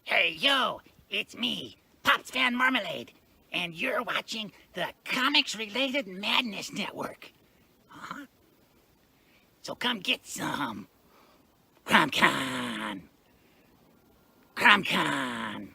Hey, yo, it's me, Pops Van Marmalade, and you're watching the Comics-Related Madness Network. Huh? So come get some. CromCon. CromCon.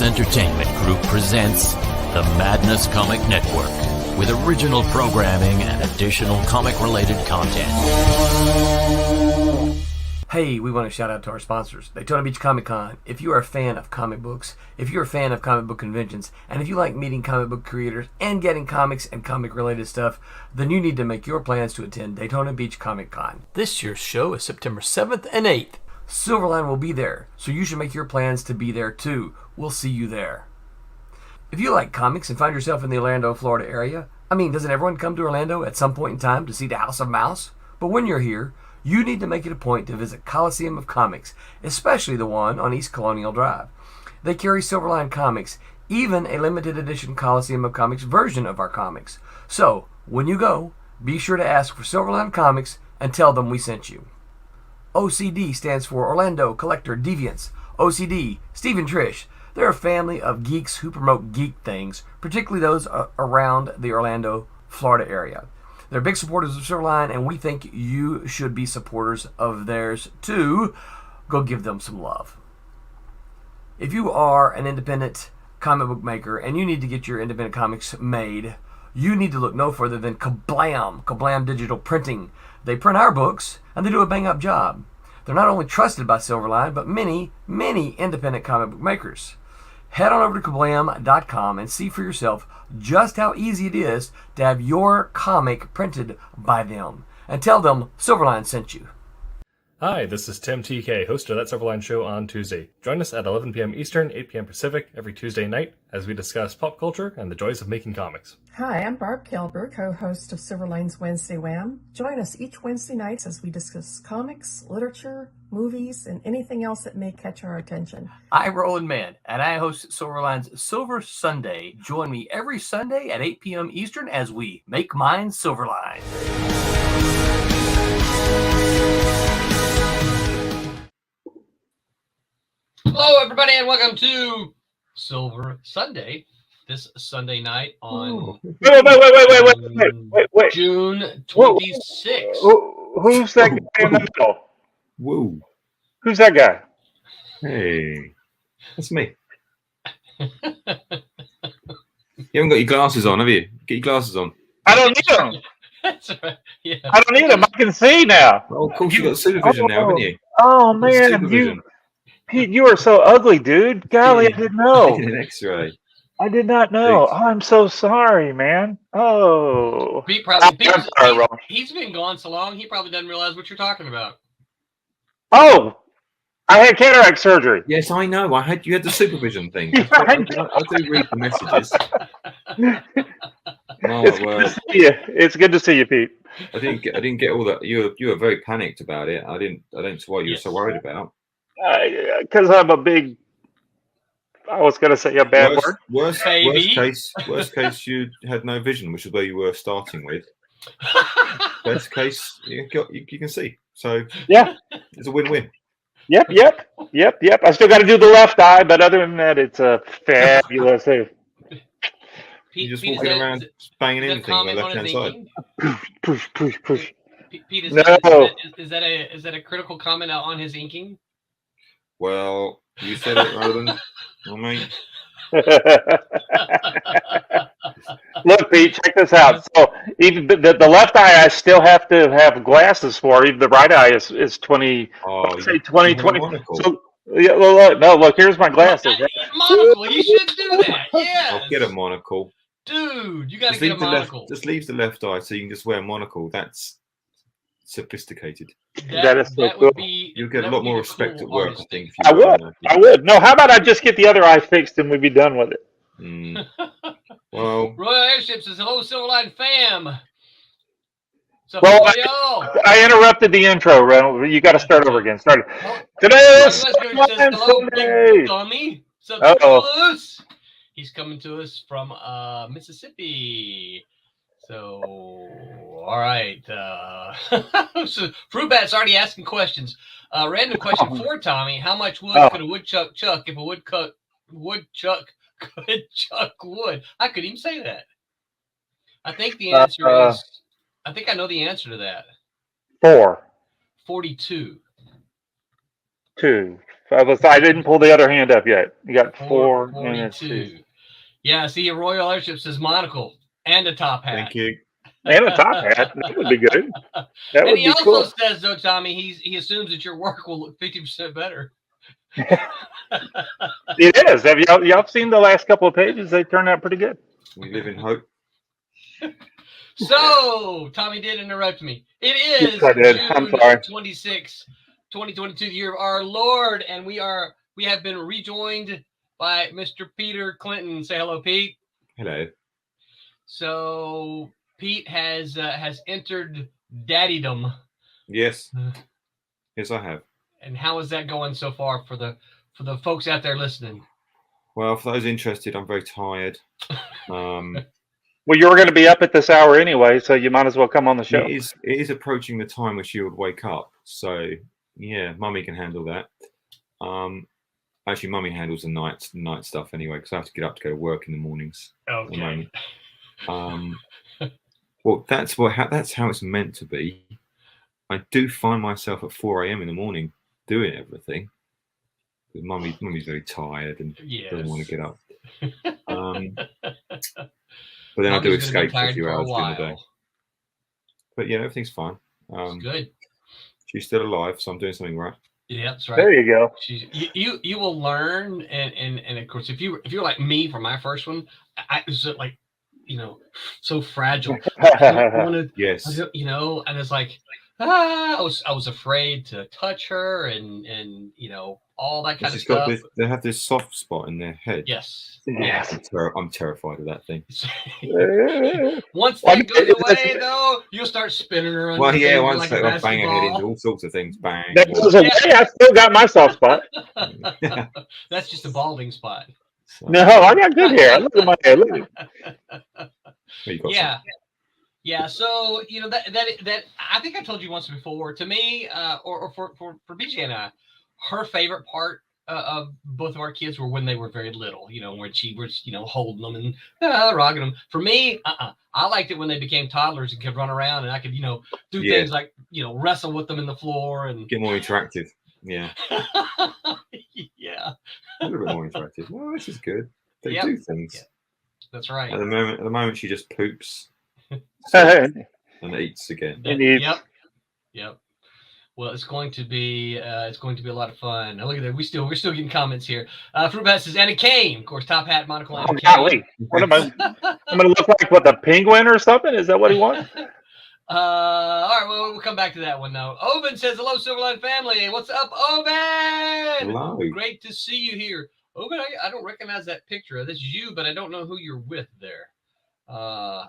Entertainment Group presents the Madness Comic Network with original programming and additional comic-related content. Hey, we want to shout out to our sponsors, Daytona Beach Comic Con. If you are a fan of comic books, if you're a fan of comic book conventions, and if you like meeting comic book creators and getting comics and comic-related stuff, then you need to make your plans to attend Daytona Beach Comic Con. This year's show is September 7th and 8th. Silverline will be there, so you should make your plans to be there too. We'll see you there. If you like comics and find yourself in the Orlando, Florida area, doesn't everyone come to Orlando at some point in time to see the House of Mouse? But when you're here, you need to make it a point to visit Coliseum of Comics, especially the one on East Colonial Drive. They carry Silverline Comics, even a limited edition Coliseum of Comics version of our comics. So, when you go, be sure to ask for Silverline Comics and tell them we sent you. OCD stands for Orlando Collector Deviants. OCD, Steve and Trish, they're a family of geeks who promote geek things, particularly those around the Orlando, Florida area. They're big supporters of Silverline, and we think you should be supporters of theirs too. Go give them some love. If you are an independent comic book maker and you need to get your independent comics made, you need to look no further than Kablam Digital Printing. They print our books, and they do a bang-up job. They're not only trusted by Silverline, but many, many independent comic book makers. Head on over to kablam.com and see for yourself just how easy it is to have your comic printed by them. And tell them Silverline sent you. Hi, this is Tim TK, host of That Silverline Show on Tuesday. Join us at 11 p.m. Eastern, 8 p.m. Pacific every Tuesday night as we discuss pop culture and the joys of making comics. Hi, I'm Barb Kilber, co-host of Silverline's Wednesday Wham. Join us each Wednesday nights as we discuss comics, literature, movies, and anything else that may catch our attention. I'm Roland Mann, and I host Silverline's Silver Sunday. Join me every Sunday at 8 p.m. Eastern as we make mine Silverline. Hello, everybody, and welcome to Silver Sunday. This Sunday night on Wait. June 26th. Who's that guy in the middle? Woo. Who's that guy? Hey, that's me. You haven't got your glasses on, have you? Get your glasses on. I don't need them. That's right. Yeah. I don't need them. I can see now. Well, of course, you've got supervision now, haven't you? Oh, man. Pete, you are so ugly, dude. Golly, I didn't know. An X-ray. I did not know. Oh, I'm so sorry, man. Oh. Pete probably, I'm sorry, Ron. he's been gone so long, he probably doesn't realize what you're talking about. Oh, I had cataract surgery. Yes, I know. You had the supervision thing. I do read the messages. It's good to see you, Pete. I didn't get all that. You were very panicked about it. I don't know what you were so worried about. Because I'm a big. I was going to say a bad word. Worst case, you had no vision, which is where you were starting with. Best case, you can see. So yeah, it's a win-win. Yep. I still got to do the left eye, but other than that, it's a fabulous thing. You're just walking around banging anything on the left-hand side. Push. Pete, is that a critical comment on his inking? Well, you said it, Roland. Well, mate. Look, Pete, check this out. So even the left eye, I still have to have glasses for. Even the right eye is 20. Oh, Let's say you 20, have a 20. monocle. So yeah, look, no, look. Here's my glasses. Monocle. You should do that. Yes. I'll get a monocle. Dude, you got to Just get a leave the left. monocle. Just leave the left eye, so you can just wear a monocle. That's sophisticated. That is so cool. would be. You'll get a that lot would be more the respect cool at work, I artist think. thing. If you I would. wear I would. No, how about I just get the other eye fixed and we'd be done with it? Mm. Well, Royal Airship says hello, Silverline fam. What's up, Well, yo? I interrupted the intro, Reynolds. You got to start over again. Start. Oh, Today's Wesker says hello, Sunday. Big Tommy. What's up, Uh-oh. Bruce? He's coming to us from Mississippi. So, all right. So, Fruit Bat's already asking questions. Random question for Tommy: how much wood could a woodchuck chuck if a woodchuck could chuck wood? I couldn't even say that. I think the answer is. I think I know the answer to that. 4. 42. 2. I didn't pull the other hand up yet. You got 4 and it's 2. Yeah, see, a Royal Airship says monocle and a top hat. thank you. And a top hat. That would be good. That would And he be also cool. says, though, Tommy, he assumes that your work will look 50% better. It is. Have y'all seen the last couple of pages? They turned out pretty good. We live in hope. So, Tommy did interrupt me. It is Yes, I did. I'm June sorry. 26, 2022, the year of our Lord, and we have been rejoined by Mr. Peter Clinton. Say hello, Pete. Hello. So, Pete has entered daddydom. Yes. Yes, I have. And how is that going so far for the folks out there listening? Well, for those interested, I'm very tired. Well, you were going to be up at this hour anyway, so you might as well come on the show. It is approaching the time where she would wake up. So, yeah, Mummy can handle that. Actually, Mummy handles the night stuff anyway, because I have to get up to go to work in the mornings. Okay. Well, that's how it's meant to be. I do find myself at 4 a.m. in the morning doing everything. Because Mummy's very tired and doesn't want to get up. But then I do escape for a few hours during the day. But yeah, everything's fine. Good. She's still alive, so I'm doing something right. Yeah, that's right. There you go. You will learn, and of course, if you're like me for my first one, I was like, so fragile. Yes. And it's like, I was afraid to touch her, and all that kind of stuff. They have this soft spot in their head. Yes. I'm terrified of that thing. Once that goes away, though, you'll start spinning around. Well, yeah, once like they bang her head into all sorts of things, bang. That goes away. I still got my soft spot. That's just a balding spot. So, No, I got good hair. Look at my hair. Look at Yeah. So that I think I told you once before. To me, or for BJ and I, her favorite part of both of our kids were when they were very little. When she was holding them and rocking them. For me, I liked it when they became toddlers and could run around and I could do things like wrestle with them in the floor and get more interactive. Yeah. Yeah. A little bit more interactive. Well, this is good. They do things. Yeah. That's right. At the moment, she just poops and eats again. Yep. Well, it's going to be a lot of fun. Now, look at that. We're still getting comments here. Fruit Bat says, and a cane, of course, top hat, monocle, and a cane. Golly. What am I? I'm going to look like the penguin or something? Is that what he wants? All right, well, we'll come back to that one though. Oben says, hello, Silverline family. What's up, Oben? Hello. Great to see you here. Oben, I don't recognize that picture. That's you, but I don't know who you're with there. I'm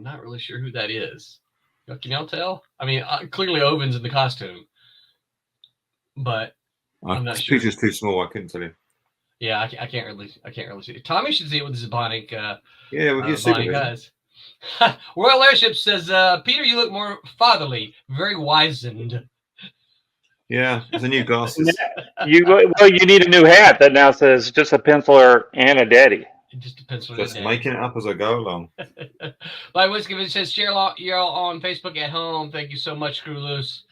not really sure who that is. Can y'all tell? I mean, clearly Oben's in the costume, but I'm not sure. This picture's too small. I couldn't tell you. Yeah, I can't really see it. Tommy should see it with his bionic. With your bionic eyes. Royal Airship says, Peter, you look more fatherly, very wizened. Yeah, there's a new glasses. You need a new hat that now says just a penciler and a daddy. Just a pencil. Just making it up as I go along. By Whiskey says, share y'all on Facebook at home. Thank you so much, Screw Loose.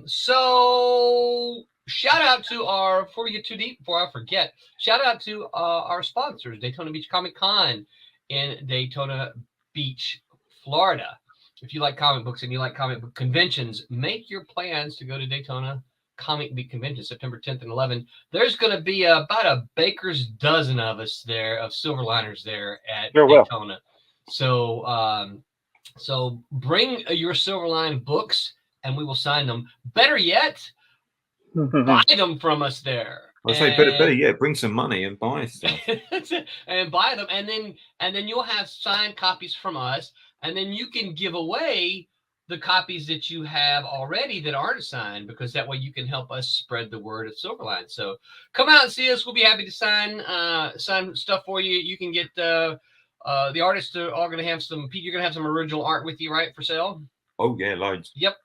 So shout out to our, before we get too deep, before I forget, shout out to our sponsors, Daytona Beach Comic Con in Daytona Beach, Florida. If you like comic books and you like comic book conventions, make your plans to go to Daytona Comic Book Convention, September 10th and 11th. There's going to be about a baker's dozen of us there, of Silverliners there at Daytona. So, so bring your Silverline books and we will sign them. Better yet, buy them from us there. I say better yet, bring some money and buy stuff. And buy them, and then you'll have signed copies from us, and then you can give away the copies that you have already that aren't signed, because that way you can help us spread the word of Silverline. So come out and see us. We'll be happy to sign stuff for you. You can get the artists are all going to have some. Pete, you're going to have some original art with you, right, for sale? Oh yeah, loads. Yep.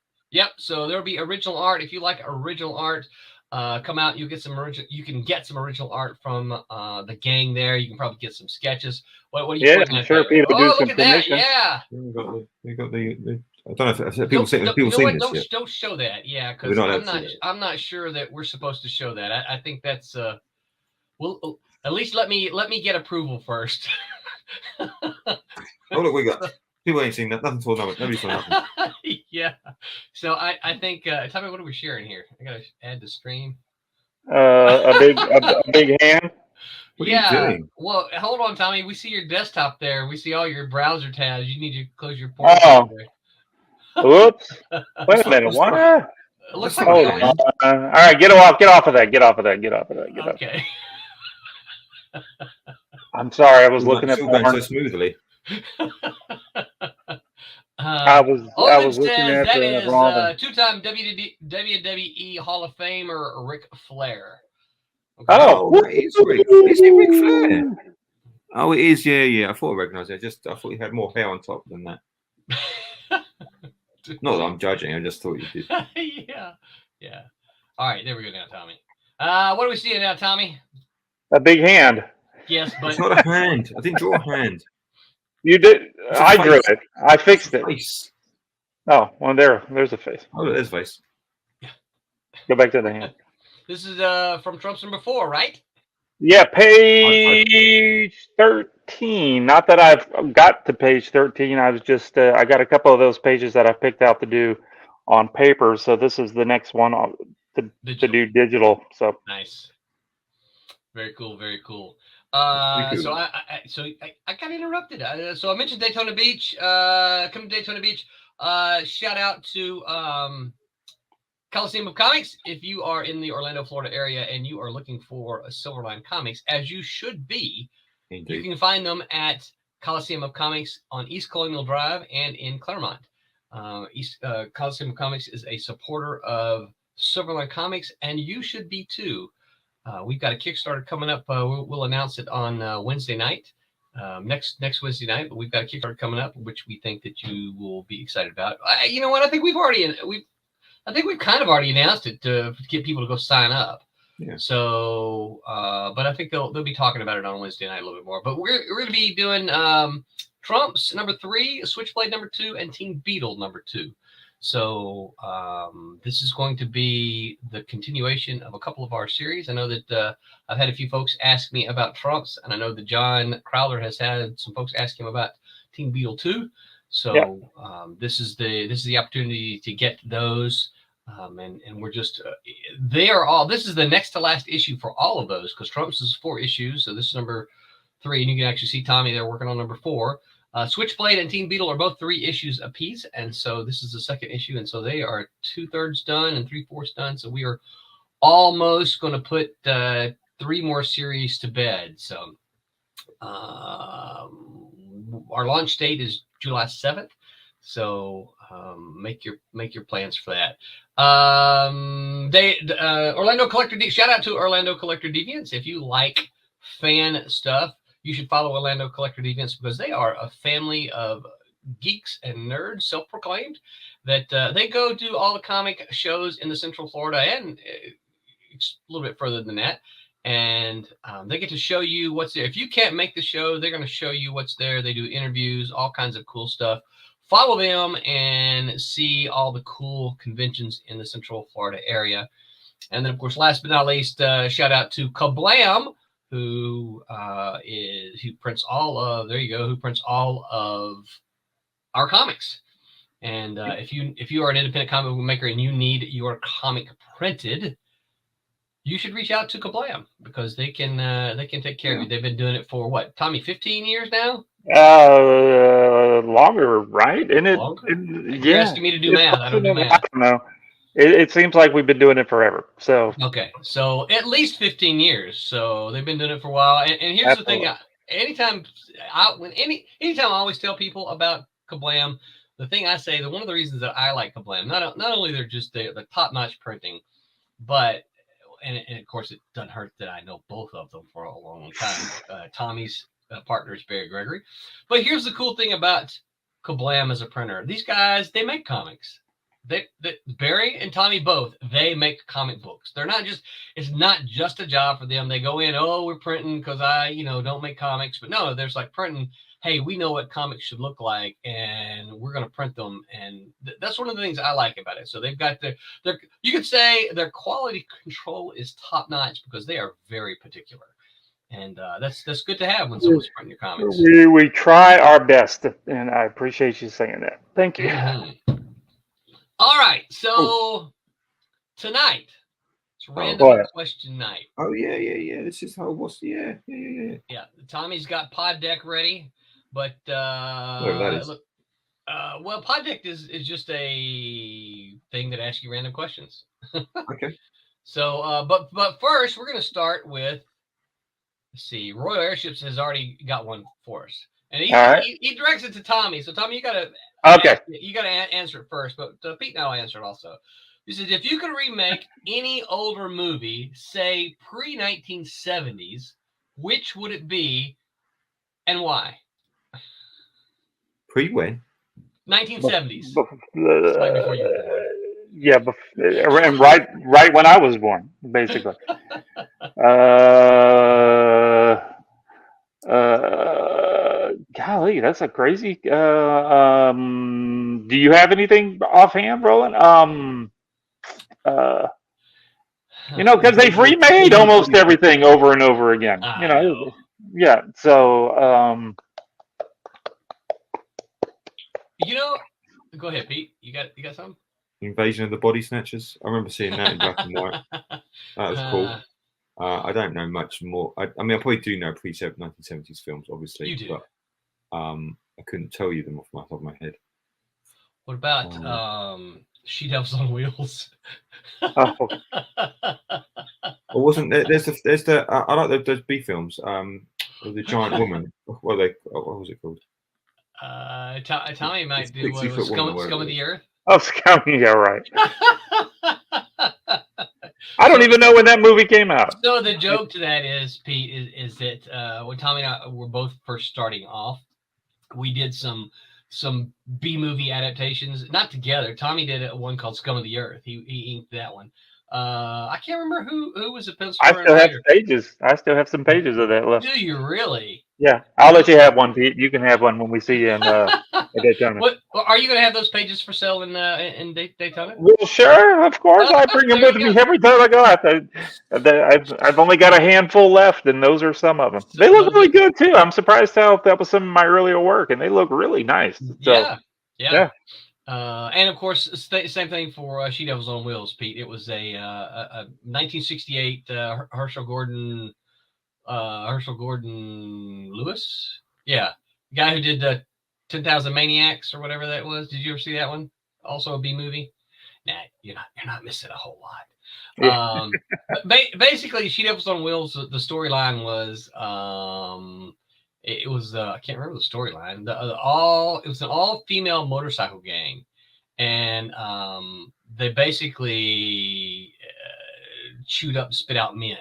So there'll be original art. If you like original art, come out. You can get some original art from the gang there. You can probably get some sketches. What do you? Yeah, I'm sure people do some commission. Yeah. We got the. I don't know if people seen this yet. Don't show that. Yeah, because I'm not sure that we're supposed to show that. I think that's well, at least let me get approval first. Oh look, we got people ain't seen that. Nothing told nothing. Nobody saw nothing. Yeah. So I think tell me, what are we sharing here? I gotta add the stream. A big hand. What are you doing? Well, hold on, Tommy. We see your desktop there. We see all your browser tabs. You need to close your port. Oh. Whoops. Wait a minute. What? It looks like all right, get off of that. Okay. I'm sorry, I was looking at porn so smoothly. I was looking at that the is wrong. Two-time WWE Hall of Famer Ric Flair. Okay. Oh, is he Ric Flair? Oh, it is. Yeah. I thought I recognised it. I thought he had more hair on top than that. Not that I'm judging. I just thought you did. Yeah. All right, there we go now, Tommy. What do we see now, Tommy? A big hand. Yes, but it's not a hand. I didn't draw a hand. You did. I drew it. I fixed it. Face. Oh, well, there's a face. Oh, there's a face. Yeah. Go back to the hand. This is from Trump's number 4, right? Yeah, page 13. Not that I've got to page 13. I was just I got a couple of those pages that I picked out to do on paper. So this is the next one to do digital. So nice. Very cool. Very cool. So I got interrupted. So I mentioned Daytona Beach. Come to Daytona Beach. Shout out to Coliseum of Comics. If you are in the Orlando, Florida area and you are looking for a Silverline Comics, as you should be, you can find them at Coliseum of Comics on East Colonial Drive and in Claremont. Coliseum of Comics is a supporter of Silverline Comics, and you should be too. We've got a Kickstarter coming up. We'll announce it on Wednesday night, next Wednesday night. But we've got a Kickstarter coming up, which we think that you will be excited about. You know what? I think we've kind of already announced it to get people to go sign up. Yeah. So, but I think they'll be talking about it on Wednesday night a little bit more. But we're going to be doing Trump's number 3, Switchblade number 2, and Team Beetle number 2. So this is going to be the continuation of a couple of our series. I know that I've had a few folks ask me about Trump's, and I know that John Crowler has had some folks ask him about Team Beetle 2. So this is the opportunity to get those, and we're just they are all. This is the next to last issue for all of those, because Trump's is 4 issues. So this is number 3, and you can actually see Tommy there working on number 4. Switchblade and Team Beetle are both 3 issues apiece, and so this is the 2nd issue, and so they are 2/3 done and 3/4 done. So we are almost going to put 3 more series to bed. So our launch date is July 7th. So make your plans for that. Orlando Collector shout out to Orlando Collector Deviants. If you like fan stuff, you should follow Orlando Collector Deviants, because they are a family of geeks and nerds, self-proclaimed, that they go do all the comic shows in the Central Florida and a little bit further than that. And they get to show you what's there. If you can't make the show, they're going to show you what's there. They do interviews, all kinds of cool stuff. Follow them and see all the cool conventions in the Central Florida area. And then, of course, last but not least, shout out to Kablam, who prints all of who prints all of our comics. And if you are an independent comic book maker and you need your comic printed, you should reach out to Kablam because they can take care of you. They've been doing it for what, Tommy, 15 years now? Longer, right? And You're asking me to do math. I don't do math. I don't know. It seems like we've been doing it forever. So okay, so at least 15 years. So they've been doing it for a while. And here's the thing: anytime I always tell people about Kablam, the thing I say that one of the reasons that I like Kablam, not only they're just the top-notch printing, but and of course it doesn't hurt that I know both of them for a long time. Tommy's partner is Barry Gregory, but here's the cool thing about Kablam as a printer: these guys, they make comics. Barry and Tommy both, they make comic books. It's not just a job for them. They go in, we're printing because I don't make comics, but no, there's like printing. Hey, we know what comics should look like and we're going to print them. And that's one of the things I like about it. So they've got you could say their quality control is top notch because they are very particular. And that's good to have when someone's printing your comics. We try our best, and I appreciate you saying that. Thank you. Mm-hmm. All right, so tonight it's random question night. Oh yeah. This is how it was. Yeah. Yeah, Tommy's got Pod Deck ready, but look, well, Pod Deck is just a thing that asks you random questions. Okay. So, but first we're gonna start with, let's see, Royal Airships has already got one for us, and he directs it to Tommy. So Tommy, you gotta. Okay. You got to answer it first, but Pete and I'll answer it also. He says, if you could remake any older movie, say pre-1970s, which would it be and why? Pre-when? 1970s. Like before you were born. Yeah, and right when I was born, basically. Golly, that's a crazy. Do you have anything offhand, Roland? Because they've remade almost everything over and over again. Yeah. So, go ahead, Pete. You got something? Invasion of the Body Snatchers. I remember seeing that in black and white. That was cool. I don't know much more. I mean, I probably do know pre-1970s films, obviously. You do. But I couldn't tell you them off the top of my head. What about She Devils on Wheels? Oh. Well, wasn't there? There's the I like those B films. The giant woman. What was it called? Tommy might do Scum of the Earth. Oh, Scum, yeah, right. I don't even know when that movie came out. So the joke to that is, Pete, is that when Tommy and I were both first starting off, we did some B-movie adaptations, not together. Tommy did one called Scum of the Earth. He inked that one. I can't remember who was the pencil. I still have pages. I still have some pages of that left. Do you really? Yeah, I'll let you have one, Pete. You can have one when we see you in Daytona. What are you going to have those pages for sale in Daytona? Well, sure, of course. I bring them with me every time I go out. I've only got a handful left, and those are some of them. They look really good too. I'm surprised how that was some of my earlier work, and they look really nice. So, yeah. And of course, same thing for She Devils on Wheels, Pete. It was a 1968 Herschel Gordon Lewis, the guy who did 10,000 Maniacs or whatever that was. Did you ever see that one? Also a B movie. Nah, you're not missing a whole lot. Basically, She Devils on Wheels. The storyline was it was I can't remember the storyline. It was an all-female motorcycle gang, and they basically chewed up, spit out men,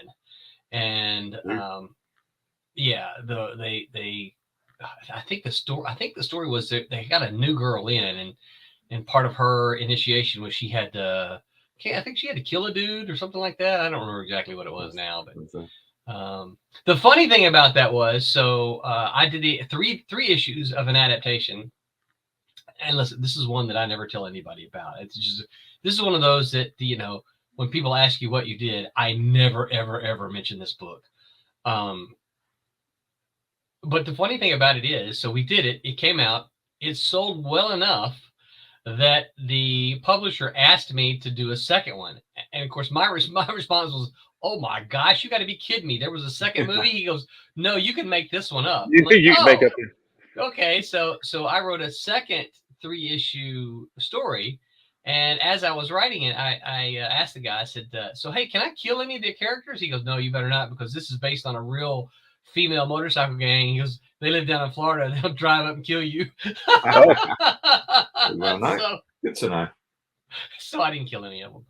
and I think the story was that they got a new girl in, and part of her initiation was she had to. I think she had to kill a dude or something like that. I don't remember exactly what it was now, but. The funny thing about that was, so I did the three issues of an adaptation, and listen, this is one that I never tell anybody about. It's just, this is one of those that, when people ask you what you did, I never, ever, ever mention this book. But the funny thing about it is, so we did it. It came out. It sold well enough that the publisher asked me to do a second one. And of course, my response was, "Oh my gosh, you got to be kidding me! There was a second movie." He goes, "No, you can make this one up." You can make up. Okay, so I wrote a second 3-issue story, and as I was writing it, I asked the guy. I said, "So hey, can I kill any of the characters?" He goes, "No, you better not, because this is based on a real female motorcycle gang." He goes, "They live down in Florida. They'll drive up and kill you." Well, no. Good to know. So I didn't kill any of them.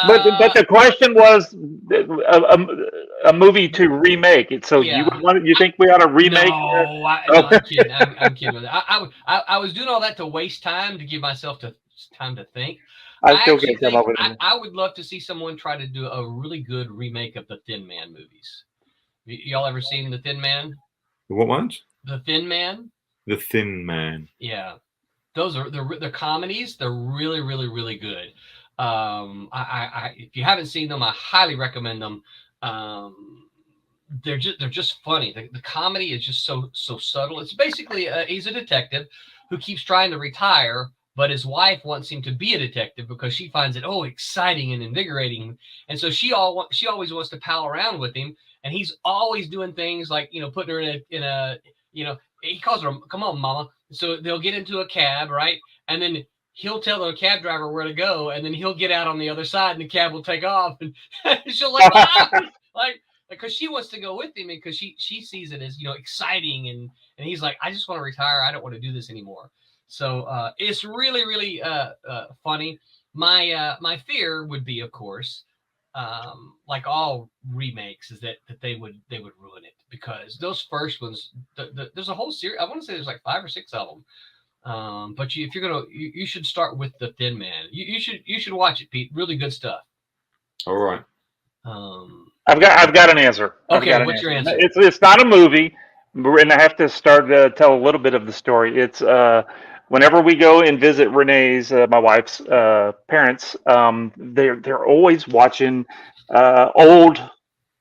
But the question was a movie to remake it. So Yeah. you think we ought to remake? No, I'm kidding. I'm kidding with it. I was doing all that to waste time, to give myself time to think. I still can't come up with it. I would love to see someone try to do a really good remake of the Thin Man movies. Y'all ever seen the Thin Man? What ones? The Thin Man. The Thin Man. Yeah, those are they're comedies. They're really, really, really good. If you haven't seen them, I highly recommend them. They're just funny. The comedy is just so subtle. It's basically he's a detective who keeps trying to retire, but his wife wants him to be a detective because she finds it exciting and invigorating, and so she always wants to pal around with him, and he's always doing things like putting her in a he calls her, "Come on, mama." So they'll get into a cab, right, and then he'll tell the cab driver where to go, and then he'll get out on the other side, and the cab will take off, and she'll like because she wants to go with him, and because she sees it as exciting, and he's like, "I just want to retire. I don't want to do this anymore." So it's really, really funny. My fear would be, of course, like all remakes, is that they would ruin it, because those first ones, there's a whole series. I want to say there's like 5 or 6 of them. But if you're gonna, you should start with the Thin Man. You should watch it, Pete. Really good stuff. All right. I've got an answer. Okay, what's your answer? It's not a movie, and I have to start to tell a little bit of the story. It's whenever we go and visit Renee's, my wife's parents, they're always watching old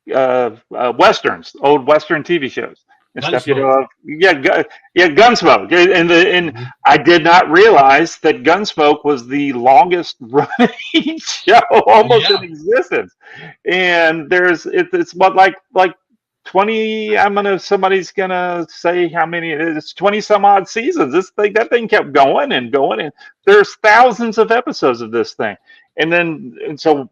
westerns, old Western TV shows and stuff. Gunsmoke. And I did not realize that Gunsmoke was the longest running show almost in existence. And it's what like 20. Somebody's gonna say how many it is. It's 20 some odd seasons. That thing kept going and going, and there's thousands of episodes of this thing. And so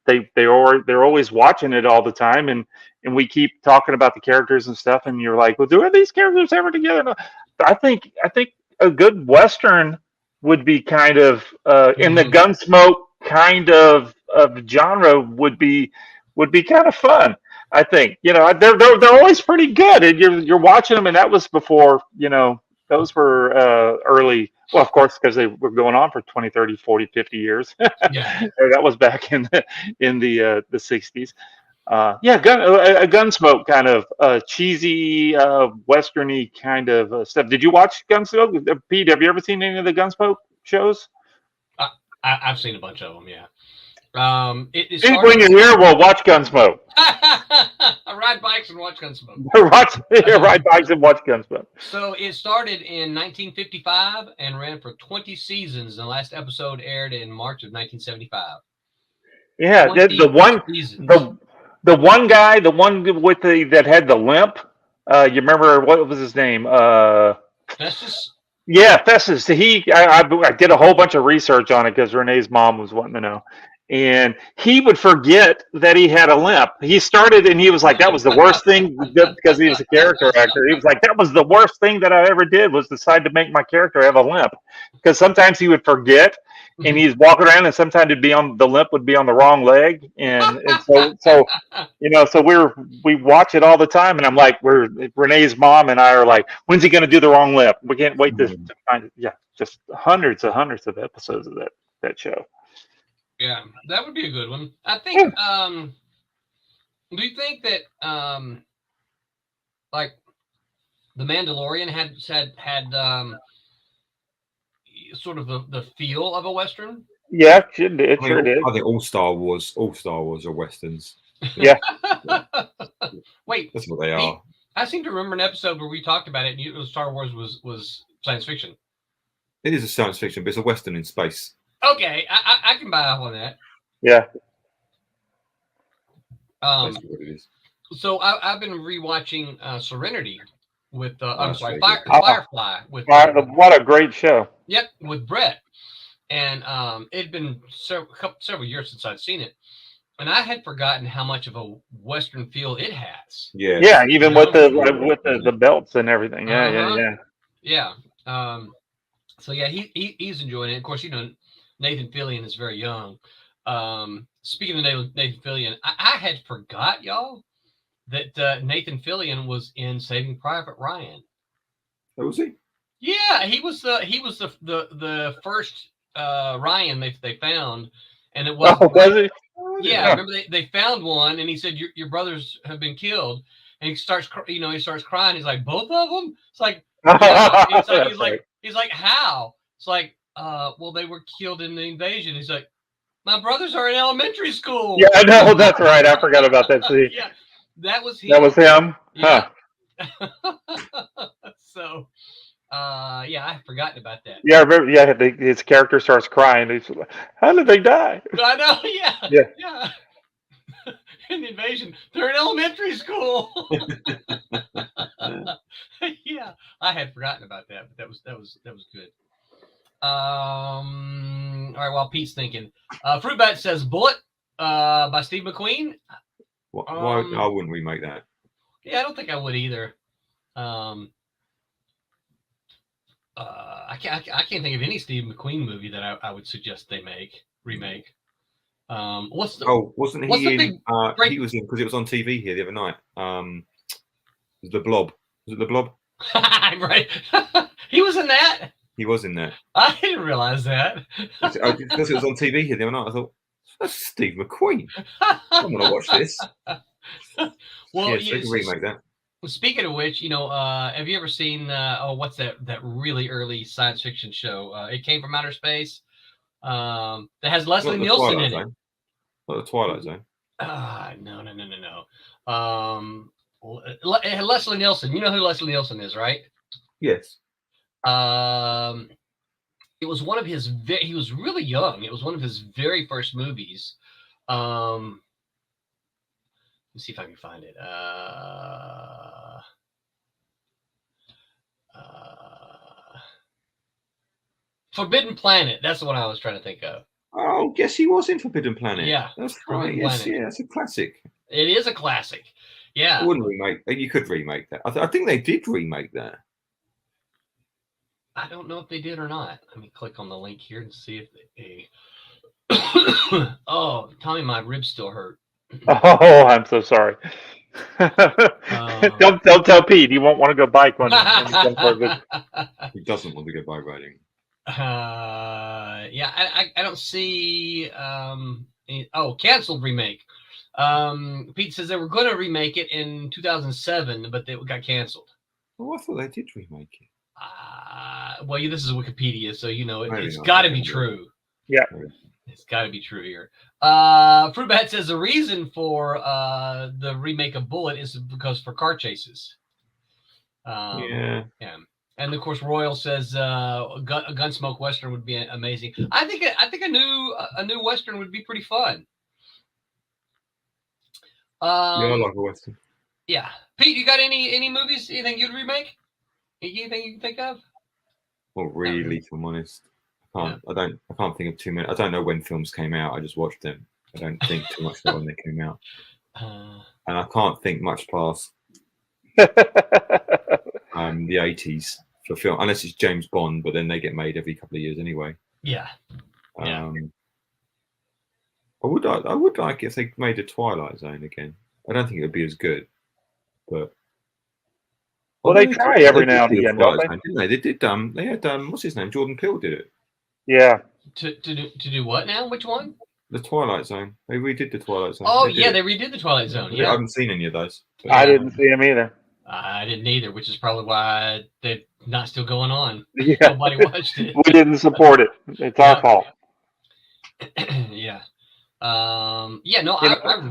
they're always watching it all the time, and we keep talking about the characters and stuff, and you're like, well, are these characters ever together? No. I think a good Western would be kind of in the Gunsmoke kind of genre would be kind of fun. I think they're always pretty good, and you're watching them, and that was before those were early. Well, of course, because they were going on for 20, 30, 40, 50 years. Yeah. That was back in the 60s. Gunsmoke kind of cheesy, westerny kind of stuff. Did you watch Gunsmoke? Pete, have you ever seen any of the Gunsmoke shows? I've seen a bunch of them, yeah. When you're here, we'll watch Gunsmoke. Ride bikes and watch Gunsmoke. Ride bikes and watch Gunsmoke. So it started in 1955 and ran for 20 seasons. The last episode aired in March of 1975. Yeah, the one guy, the one with that had the limp. You remember what was his name? Festus. Yeah, Festus. I did a whole bunch of research on it because Renee's mom was wanting to know. And he would forget that he had a limp. He started and he was like, that was the worst thing, because he was a character actor. He was like, that was the worst thing that I ever did, was decide to make my character have a limp. Because sometimes he would forget and he's walking around, and sometimes the limp would be on the wrong leg. And so we watch it all the time. And I'm like, Renee's mom and I are like, when's he going to do the wrong lip? We can't wait to find it. Yeah, just hundreds of episodes of that show. Yeah, that would be a good one. I think. Do you think that like The Mandalorian had sort of the feel of a Western? Yeah, it I sure think, did. I think all Star Wars are westerns. Yeah. Wait, That's what they are. I seem to remember an episode where we talked about it, and Star Wars was science fiction. It is a science fiction, but it's a western in space. Okay, I can buy off on that. Yeah. That's what it is. So I've been rewatching Serenity with Firefly with what a great show. Yep, with Brett, and it'd been several years since I'd seen it, and I had forgotten how much of a western feel it has. Yeah. Yeah, even with the belts and everything. Yeah. So yeah, he's enjoying it. Of course, Nathan Fillion is very young. Speaking of Nathan Fillion, I had forgot, y'all, that Nathan Fillion was in Saving Private Ryan. Oh, was he? Yeah, he was the first Ryan they found, and it was. Oh, was he? Yeah, remember they found one, and he said your brothers have been killed, and he starts crying. He's like, both of them. It's like, he's like how? It's like, well, they were killed in the invasion. He's like, my brothers are in elementary school. Yeah, I know. That's right. I forgot about that. See, yeah, that was him. That was him. Yeah. Huh. So, yeah, I had forgotten about that. Yeah, I remember. Yeah, his character starts crying. He's like, "How did they die?" I know. Yeah. In the invasion, they're in elementary school. Yeah, I had forgotten about that, but that was good. All right, while Pete's thinking, Fruitbat says Bullet by Steve McQueen. Why I wouldn't remake that? Yeah, I don't think I would either. I can't think of any Steve McQueen movie that I would suggest they remake. Wasn't he in? He was in because it was on TV here the other night. The Blob. Was it The Blob? Right. He was in that. He was in that. I didn't realize that. Because it was on TV here the other night. I thought, that's Steve McQueen. I want to watch this. Well, yeah, so you can remake that. Speaking of which, have you ever seen what's that really early science fiction show? It Came from Outer Space. That has Leslie Nielsen in it. Not the Twilight Zone. No. Leslie Nielsen. You know who Leslie Nielsen is, right? Yes. It was one of his. He was really young. It was one of his very first movies. Let's see if I can find it. Forbidden Planet. That's the one I was trying to think of. Oh, guess he was in Forbidden Planet. Yeah, that's right. Yes, yeah, it's a classic. It is a classic. Yeah, I wouldn't remake. You could remake that. I think they did remake that. I don't know if they did or not. Let me click on the link here and see if they. Oh, Tommy, my ribs still hurt. Oh, I'm so sorry. Don't tell Pete. He won't want to go bike when he comes for a visit. He doesn't want to go bike riding. Yeah, I don't see. Canceled remake. Pete says they were going to remake it in 2007, but they got canceled. Oh, I thought they did remake it. Well, this is Wikipedia, so it's got to be true. Yeah, it's got to be true here. Fruitbat says the reason for the remake of Bullet is because for car chases. Yeah. And of course, Royal says a Gunsmoke Western would be amazing. I think a new Western would be pretty fun. I like a Western. Yeah, Pete, you got any movies? Anything you'd remake? Anything you can think of? Not really, if I'm honest. I can't think of too many. I don't know when films came out. I just watched them. I don't think too much about when they came out. And I can't think much past the 80s for film, unless it's James Bond, but then they get made every couple of years anyway. Yeah. I would like if they made a Twilight Zone again. I don't think it would be as good, but they try every now and again, don't they? Didn't they? They did. They had what's his name? Jordan Peele did it. Yeah. To do what now? Which one? The Twilight Zone. They redid the Twilight Zone. Oh, they redid the Twilight Zone. Yeah. I haven't seen any of those. I didn't see them either. I didn't either, which is probably why they're not still going on. Yeah. Nobody watched it. We didn't support it. It's our fault. Yeah. I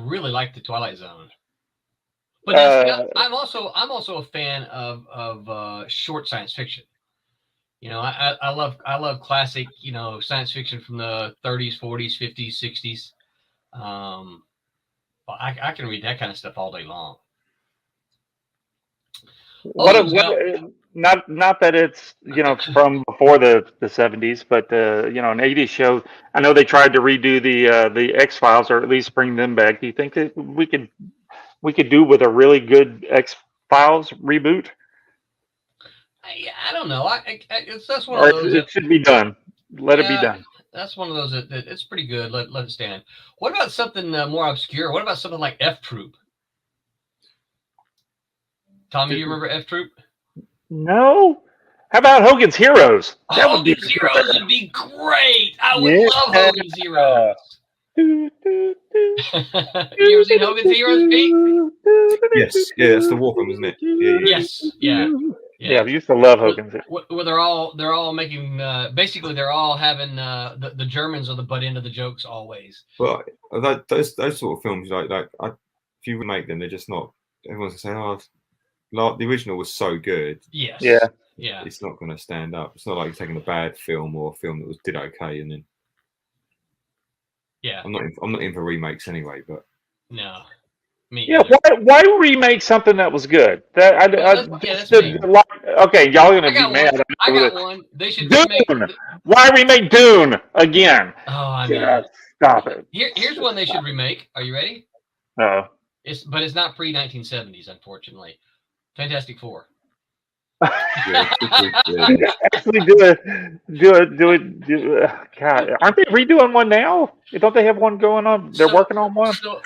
really like the Twilight Zone. But I'm also a fan of short science fiction. You know, I love classic, you know, science fiction from the 30s, 40s, 50s, 60s. I can read that kind of stuff all day long. Not that it's, you know, from before the 70s, but you know, an 80s show. I know they tried to redo the X-Files, or at least bring them back. Do you think that we could do with a really good X-Files reboot? I don't know. That's one of those. It should be done. Let it be done. That's one of those that it's pretty good. Let it stand. What about something more obscure? What about something like F Troop? Tommy, you remember F Troop? No. How about Hogan's Heroes? Hogan's Heroes would be great. I would love Hogan's Heroes. You ever seen Hogan's Heroes, Pete? Yes. Yeah, it's the war film, isn't it? Yes. Yeah. Yeah, I used to love Hogan's Heroes. Well, they're all making basically they're all having the Germans are the butt end of the jokes always. Well, those sort of films, like if you remake them, they're just not. Everyone's saying, "Oh, the original was so good." Yes. Yeah. Yeah. It's not going to stand up. It's not like you're taking a bad film or a film that did okay and then. Yeah. I'm not in for remakes anyway, but. No. Yeah, why remake something that was good? Okay, y'all are gonna be mad. I got one. They should Dune. Why remake Dune again? Oh, I know. Stop it. Here's one they should remake. Are you ready? No. But it's not pre-1970s, unfortunately. Fantastic Four. Actually, do it. God, aren't they redoing one now? Don't they have one going on? They're working on one. So,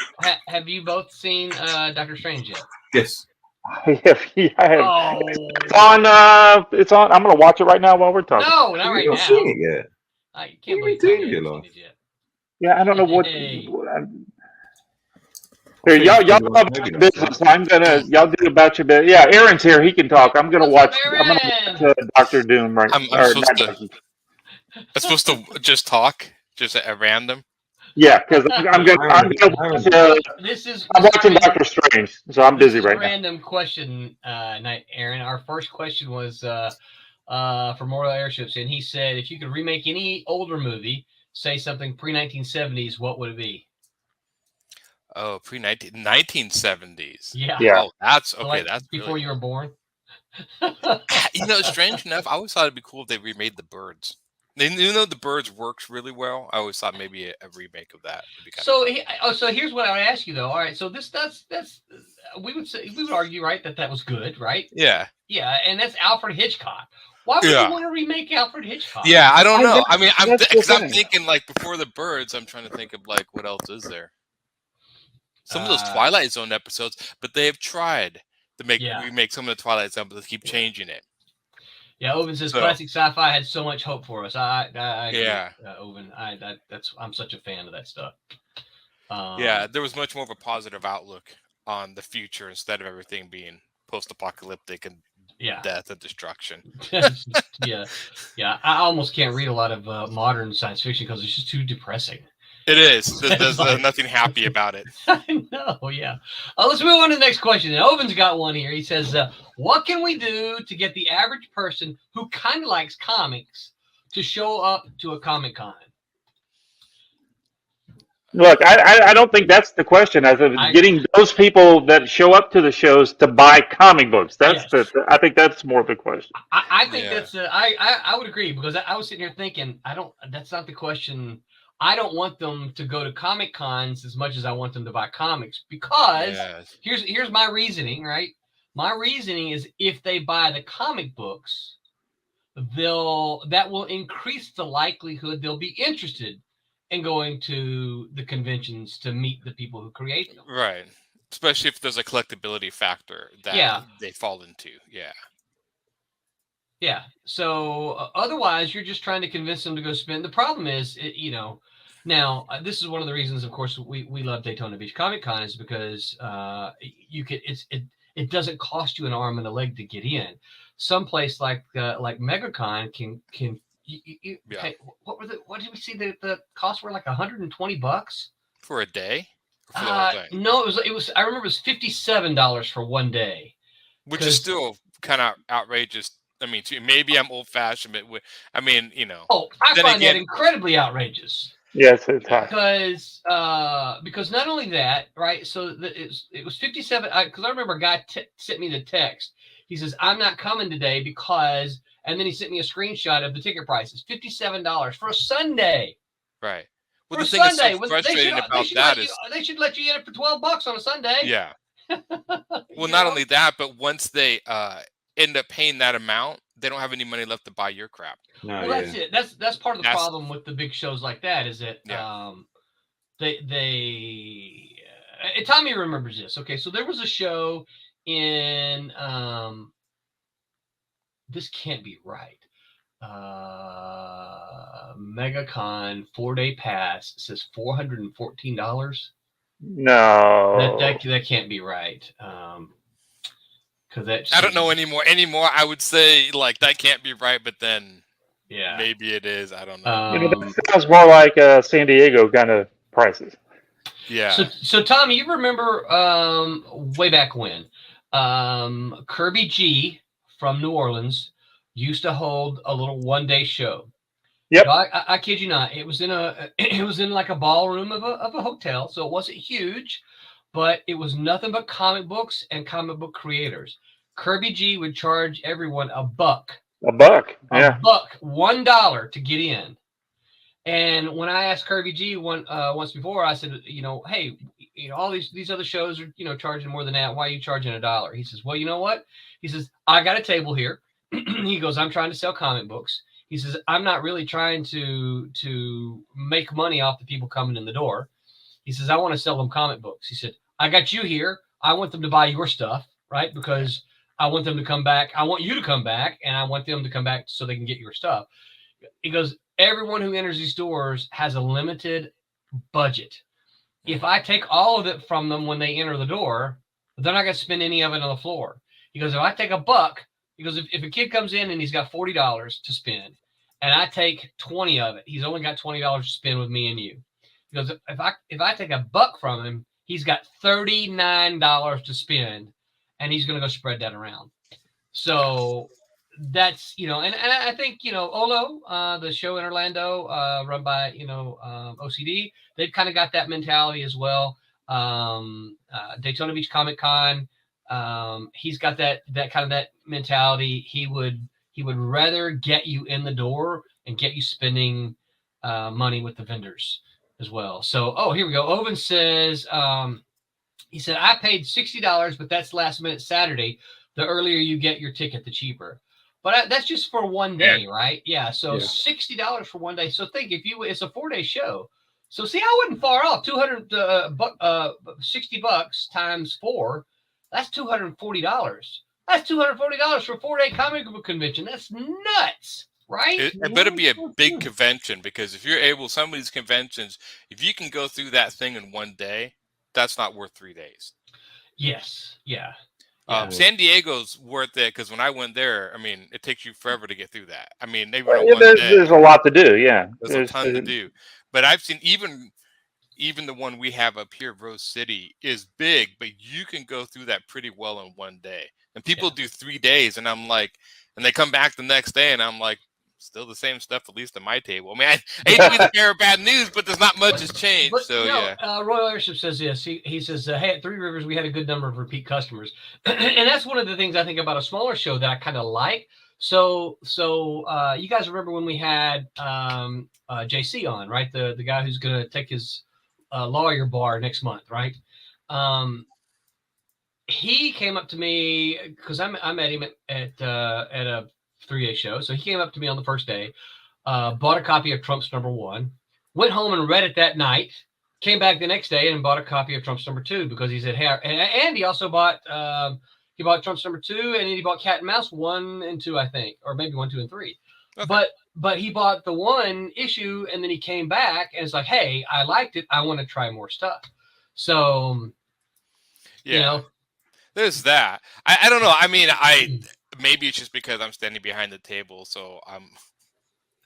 have you both seen Doctor Strange yet? Yes. I have. Oh. It's on. I'm gonna watch it right now while we're talking. No, not right now. Seen it yet? I can't believe you haven't seen it yet. Yeah, I don't know what. Here, y'all about your business. Y'all do about your business. Yeah, Aaron's here. He can talk. I'm gonna watch Doctor Doom right now. I'm supposed to just talk, just at random. Yeah, because I'm watching Doctor Strange, so I'm busy right now. Random question night, Aaron. Our first question was for Mortal Airships, and he said, if you could remake any older movie, say something pre-1970s, what would it be? Oh, pre-1970s. Yeah. Oh, that's okay. Like that's before really... you were born. You know, strange enough, I always thought it'd be cool if they remade The Birds. You know, The Birds works really well. I always thought maybe a remake of that would be kind of so here's what I would ask you though. All right, so that's we would argue, right, that was good, right? Yeah. Yeah, and that's Alfred Hitchcock. Why would you want to remake Alfred Hitchcock? Yeah, I don't know. I mean, I'm thinking like before The Birds. I'm trying to think of like what else is there. Some of those Twilight Zone episodes, but they have tried to remake some of the Twilight Zone, but they keep changing it. Yeah, Oven says classic sci-fi had so much hope for us. I agree, Oven. I'm such a fan of that stuff. Yeah, there was much more of a positive outlook on the future instead of everything being post-apocalyptic and death and destruction. Yeah. I almost can't read a lot of modern science fiction because it's just too depressing. It is. There's nothing happy about it. I know, yeah. Let's move on to the next question. And Oven's got one here. He says, what can we do to get the average person who kind of likes comics to show up to a Comic-Con? Look, I don't think that's the question. As of getting those people that show up to the shows to buy comic books. I think that's more of the question. I think that's I would agree, because I was sitting here thinking, that's not the question. I don't want them to go to Comic Cons as much as I want them to buy comics, because here's my reasoning, right? My reasoning is if they buy the comic books, that will increase the likelihood they'll be interested in going to the conventions to meet the people who create them. Right. Especially if there's a collectability factor that they fall into. Yeah. Yeah. So otherwise, you're just trying to convince them to go spend. The problem is, now this is one of the reasons, of course, we love Daytona Beach Comic Con, is because it doesn't cost you an arm and a leg to get in. Someplace like MegaCon can Yeah. Hey, what did we see? The costs were like $120 for a day. Or for the whole thing? No, it was. I remember it was $57 for one day, which is still kind of outrageous. I mean, maybe I'm old fashioned, but I mean, Oh, I find that incredibly outrageous. Yes, it's high. Because not only that, right? So it was 57. Because I remember a guy sent me the text. He says, "I'm not coming today because," and then he sent me a screenshot of the ticket prices, $57 for a Sunday. Right. Well, the thing that's so frustrating about that is they should let you in for $12 on a Sunday. Yeah. Well, not only that, but once they end up paying that amount, they don't have any money left to buy your crap. No, well, that's it. That's part of the problem with the big shows like that is that Tommy remembers this. Okay, so there was a show in this can't be right. MegaCon 4-day pass says $414. No, that can't be right. Because I don't know anymore. I would say like that can't be right, but then maybe it is. I don't know. That sounds more like San Diego kind of prices. Yeah. So Tommy, you remember way back when Kirby G from New Orleans used to hold a little one-day show. Yep. No, I kid you not. It was in like a ballroom of a hotel, so it wasn't huge, but it was nothing but comic books and comic book creators. Kirby G would charge everyone $1. $1 to get in. And when I asked Kirby G once before, I said, hey, all these other shows are charging more than that. Why are you charging $1? He says, well, you know what? He says, I got a table here. He goes, I'm trying to sell comic books. He says, I'm not really trying to make money off the people coming in the door. He says, I want to sell them comic books. He said, I got you here. I want them to buy your stuff, right? Because I want them to come back. I want you to come back, and I want them to come back so they can get your stuff. He goes, everyone who enters these stores has a limited budget. If I take all of it from them when they enter the door, they're not going to spend any of it on the floor. He goes, if I take $1, he goes, if a kid comes in and he's got $40 to spend, and I take 20 of it, he's only got $20 to spend with me and you. He goes, if I take $1 from him, he's got $39 to spend, and he's going to go spread that around. So that's, and I think, Olo, the show in Orlando, run by, OCD, they've kind of got that mentality as well. Daytona Beach Comic Con, he's got that kind of that mentality. He would rather get you in the door and get you spending money with the vendors as well. So, here we go. Oven says, he said, I paid $60, but that's last minute Saturday. The earlier you get your ticket, the cheaper. But that's just for one day, right? Yeah. So $60 for one day. So think it's a 4-day show. So see, I wasn't far off. $60 times 4. That's $240. That's $240 for a 4-day comic book convention. That's nuts, right? It better be a big convention, because if you're able, some of these conventions, if you can go through that thing in one day, that's not worth 3 days. Yes. Yeah. San Diego's worth it, because when I went there, I mean, it takes you forever to get through that. I mean, there's a lot to do. Yeah, there's a ton to do. But I've seen even the one we have up here, Rose City, is big, but you can go through that pretty well in one day. And people do 3 days, and I'm like, and they come back the next day, and I'm like, still the same stuff, at least at my table. I mean, I hate to be the bearer of bad news, but there's not much has changed. But, Royal Airship says this. He says, hey, at Three Rivers, we had a good number of repeat customers. And that's one of the things I think about a smaller show that I kind of like. So you guys remember when we had JC on, right? The guy who's going to take his lawyer bar next month, right? He came up to me because I met him at a 3-day show. So he came up to me on the first day, bought a copy of Trump's #1, went home and read it that night, came back the next day and bought a copy of Trump's #2 because he said, hey, and he also bought Trump's #2, and he bought Cat and Mouse 1 and 2, I think, or maybe 1, 2, and 3. Okay. But he bought the 1 issue, and then he came back and it's like, hey, I liked it. I want to try more stuff. So, there's that. I don't know. I mean, maybe it's just because I'm standing behind the table, so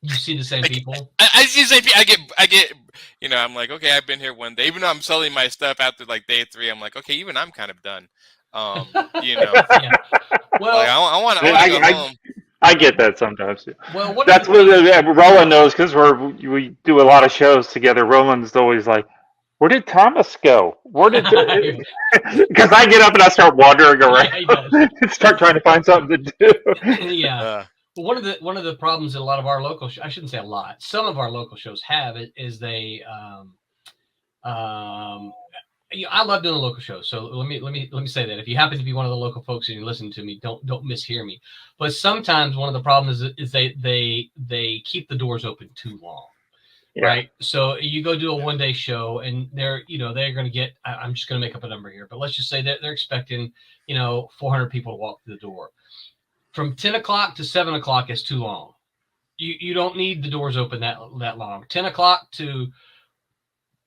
You see the same people. I see the same people. I get. You know, I'm like, okay, I've been here one day. Even though I'm selling my stuff after like day 3, I'm like, okay, even I'm kind of done. You know. Yeah. Well, like, I want to go home. I get that sometimes. Well, that's what Roland knows because we do a lot of shows together. Roland's always like, "Where did Thomas go? Where did?" Because I get up and I start wandering around and start trying to find something to do. Yeah. One of the problems that a lot of our local I shouldn't say a lot. Some of our local shows have it is they I love doing a local show. So let me say that if you happen to be one of the local folks and you're listening to me, don't mishear me. But sometimes one of the problems is they keep the doors open too long. Yeah. Right. So you go do a 1-day show and they're going to get, I'm just going to make up a number here, but let's just say that they're expecting, 400 people to walk through the door. From 10 o'clock to 7 o'clock is too long. You don't need the doors open that long. 10 o'clock to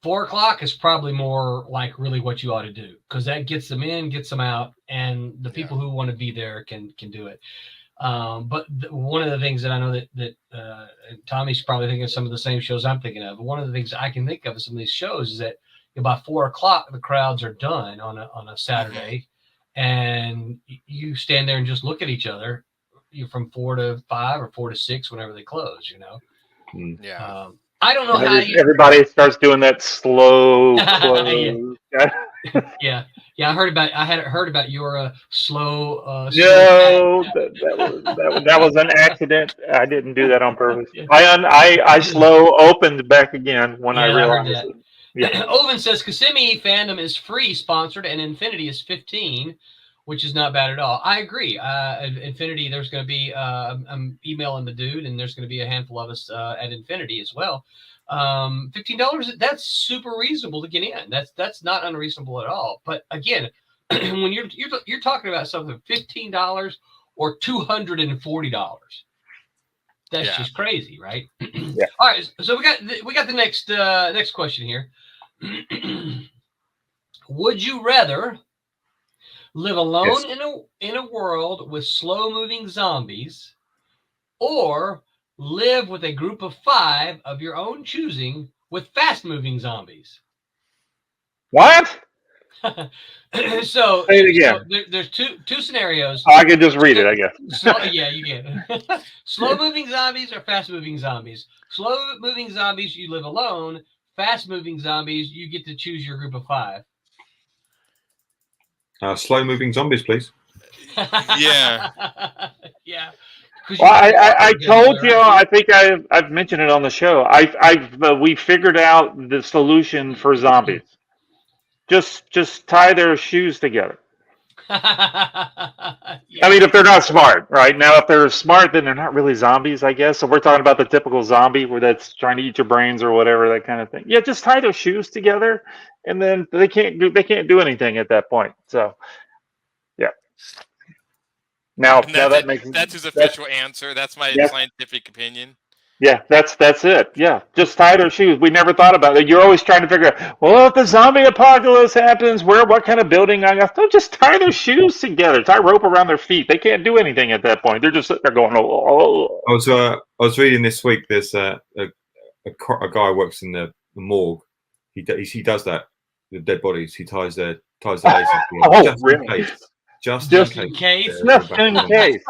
4 o'clock is probably more like really what you ought to do, because that gets them in, gets them out, and the people who want to be there can do it. But one of the things that I know that Tommy's probably thinking of some of the same shows I'm thinking of. One of the things I can think of some of these shows is that by 4 o'clock the crowds are done on a Saturday, and you stand there and just look at each other. You're from 4 to 5 or 4 to 6 whenever they close. Yeah. I don't know how everybody starts doing that slow close. Yeah. I had heard about your slow. No, that was an accident. I didn't do that on purpose. Yeah. I slow opened back again when I realized. Oven says Kissimmee fandom is free sponsored and Infinity is 15, which is not bad at all. I agree. Infinity, there's going to be I'm emailing the dude, and there's going to be a handful of us at Infinity as well. $15, that's super reasonable to get in. That's not unreasonable at all. But again, when you're talking about something $15 or $240, that's just crazy, right? Yeah. All right, so we got the next question here. Would you rather live alone in a world with slow-moving zombies, or live with a group of 5 of your own choosing with fast-moving zombies? What? So, say it again. So there's two scenarios. Oh, I can just read it, I guess. Yeah, you can. Slow-moving zombies or fast-moving zombies? Slow-moving zombies, you live alone. Fast-moving zombies, you get to choose your group of 5. Slow-moving zombies, please. Yeah. Yeah. Well, I told you. I think I've mentioned it on the show. We figured out the solution for zombies. Just tie their shoes together. I mean, if they're not smart, right? Now, if they're smart, then they're not really zombies, I guess. So we're talking about the typical zombie where that's trying to eat your brains or whatever, that kind of thing. Yeah, just tie their shoes together, and then they can't do anything at that point. So, yeah. Now that's his official answer. That's my scientific opinion. Yeah, that's it. Yeah, just tie their shoes. We never thought about it. You're always trying to figure out, well, if the zombie apocalypse happens, what kind of building I got? Don't just tie their shoes together. Tie rope around their feet. They can't do anything at that point. They're just sitting there going, oh. I was reading this week. There's a guy who works in the morgue. He does that with dead bodies. He ties their laces together. Oh, really? Just in case. Just in case.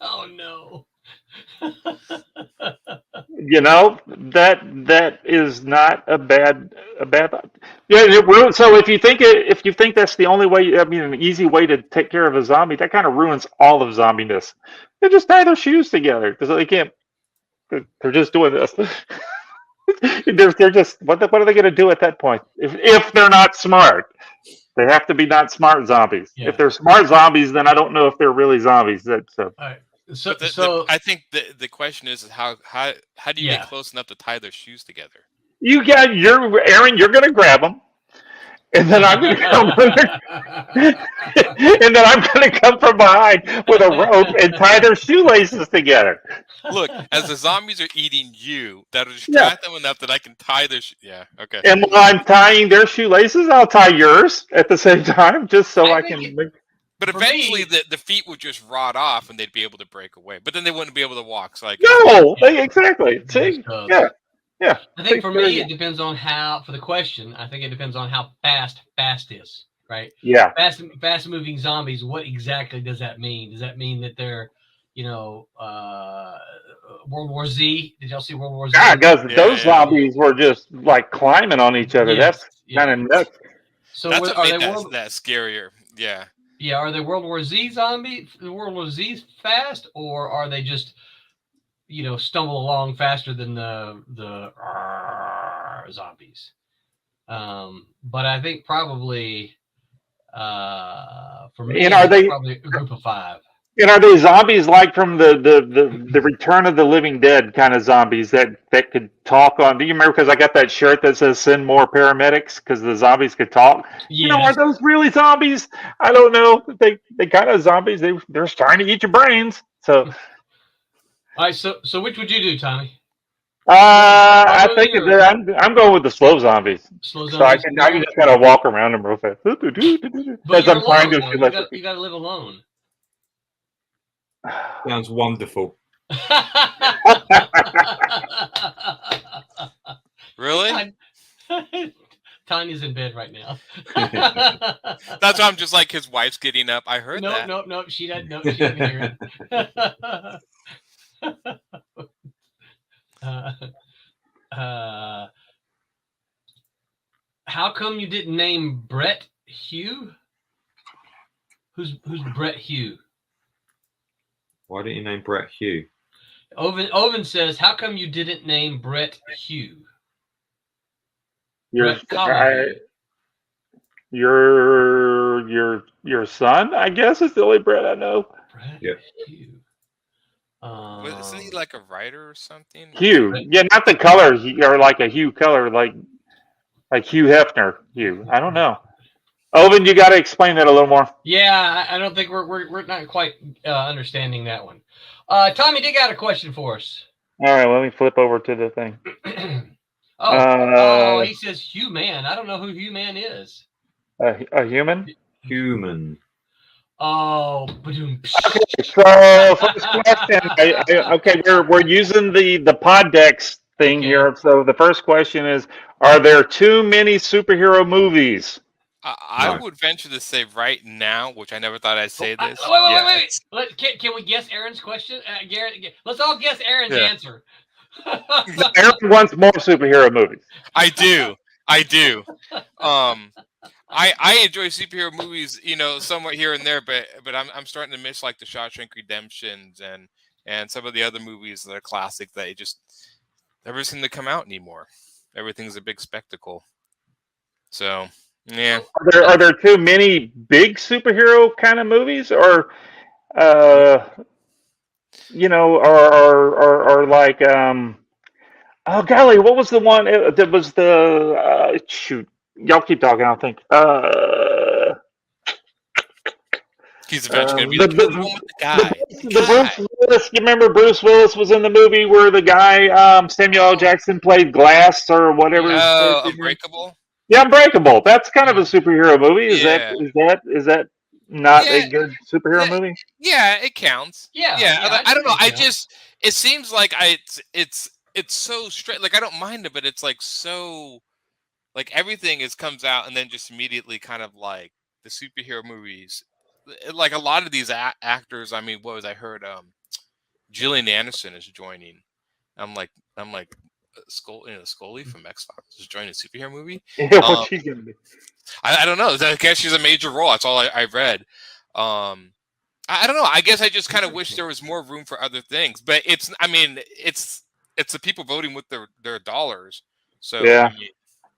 Oh no. That is not a bad. Yeah. So if you think that's the only way, I mean, an easy way to take care of a zombie, that kind of ruins all of zombiness. They just tie their shoes together because they can't. They're just doing this. They're just what are they going to do at that point if they're not smart? They have to be not smart zombies. Yeah. If they're smart zombies, then I don't know if they're really zombies. All right. So I think the question is how do you get close enough to tie their shoes together? Aaron. You're going to grab them, and then I'm going to come. And then I'm going to come from behind with a rope and tie their shoelaces together. Look, as the zombies are eating you, that'll distract them enough that I can tie their yeah, okay. And while I'm tying their shoelaces, I'll tie yours at the same time, just so I can. But eventually, the feet would just rot off, and they'd be able to break away. But then they wouldn't be able to walk. So exactly. See, yeah. I think for me, it depends on how. For the question, I think it depends on how fast is, right? Yeah. Fast moving zombies. What exactly does that mean? Does that mean that they're, World War Z? Did y'all see World War Z? God, those zombies were just like climbing on each other. Yes, That's kind of nuts. So that's what made that scarier. Yeah. Yeah. Are they World War Z zombies? World War Z's fast, or are they just, stumble along faster than the zombies? But I think probably for me, are they probably a group of 5? And are they zombies like from the Return of the Living Dead kind of zombies that could talk on? Do you remember? Because I got that shirt that says "Send more paramedics" because the zombies could talk. Yes. Are those really zombies? I don't know. They kind of zombies. They're trying to eat your brains. So, all right. So which would you do, Tommy? I think I'm going with the slow zombies. Slow So zombies. I can just kind of walk around them real fast. But As I'm trying to. you got to live alone. Sounds wonderful. Really? Tanya's in bed right now. That's why I'm just like, his wife's getting up. I heard that. Nope. She didn't hear it. How come you didn't name Brett Hugh? Who's Brett Hugh? Why didn't you name Brett Hugh? Oven says, "How come you didn't name Brett Hugh?" Your son, I guess, is the only Brett I know. Brett Hugh. Isn't he like a writer or something? Hugh, yeah, not the color, or like a Hugh color, like Hugh Hefner. Hugh, I don't know. Oven, you got to explain that a little more. Yeah, I don't think we're not quite understanding that one. Tommy, dig out a question for us. All right, let me flip over to the thing. He says Hugh Man. I don't know who Hugh Man is. A human? Human. Oh, okay. So first question. We're using the pod decks thing here. So the first question is: are there too many superhero movies? I would venture to say right now, which I never thought I'd say this. Wait. Can we guess Aaron's question? Garrett, let's all guess Aaron's answer. Aaron wants more superhero movies. I do. I enjoy superhero movies, somewhat here and there, but I'm starting to miss like the Shawshank Redemptions and some of the other movies that are classic that it just never seem to come out anymore. Everything's a big spectacle. So. Yeah. Are there too many big superhero kind of movies, or like oh golly, what was the one that was the shoot? Y'all keep talking. I'll think. He's eventually going to be the one with the guy. Bruce Willis. You remember Bruce Willis was in the movie where the guy Samuel L. Jackson played Glass or whatever. Unbreakable. Yeah, Unbreakable. That's kind of a superhero movie. Is that not a good superhero movie? Yeah, it counts. Yeah. I don't know. It seems like it's so straight. Like I don't mind it, but it's like so, like everything comes out and then just immediately kind of like the superhero movies. Like a lot of these actors. I mean, I heard Gillian Anderson is joining. I'm like. Scully from X-Files is joining a superhero movie. Yeah, what's she gonna be? I don't know. I guess she's a major role. That's all I read. I don't know. I guess I just kind of wish there was more room for other things. But it's the people voting with their dollars. So yeah.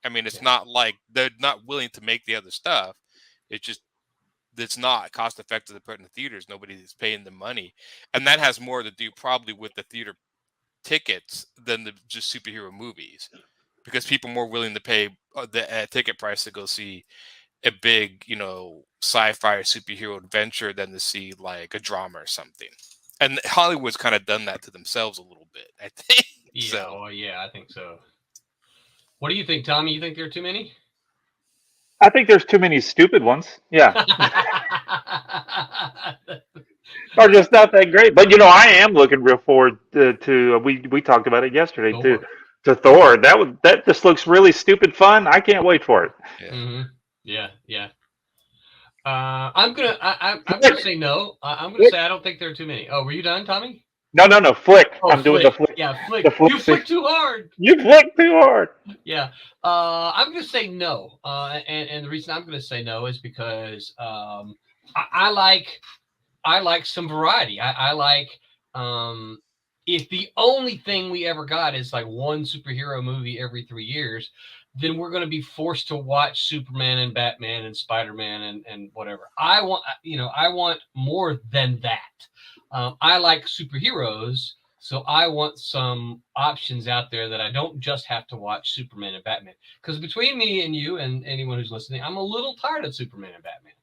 I mean, it's not like they're not willing to make the other stuff. It's not cost effective to put in the theaters. Nobody's paying the money, and that has more to do probably with the theater tickets than just superhero movies, because people are more willing to pay the ticket price to go see a big, sci-fi or superhero adventure than to see like a drama or something. And Hollywood's kind of done that to themselves a little bit, I think. Yeah, so. well, yeah, I think so. What do you think, Tommy? You think there are too many? I think there's too many stupid ones. Yeah. Are just not that great. But I am looking real forward to we talked about it yesterday too. To Thor. That just looks really stupid fun. I can't wait for it. Yeah. Mm-hmm. Yeah. I'm gonna say no. I'm gonna say I don't think there are too many. Oh, were you done, Tommy? No, Flick. Oh, I'm doing the Flick. Yeah, Flick. The Flick You flick too hard. You flick too hard. Yeah. I'm gonna say no. And the reason I'm gonna say no is because I like some variety. I like if the only thing we ever got is like one superhero movie every 3 years, then we're going to be forced to watch Superman and Batman and Spider-Man and whatever. I want more than that. I like superheroes, so I want some options out there that I don't just have to watch Superman and Batman. Because between me and you and anyone who's listening, I'm a little tired of Superman and Batman,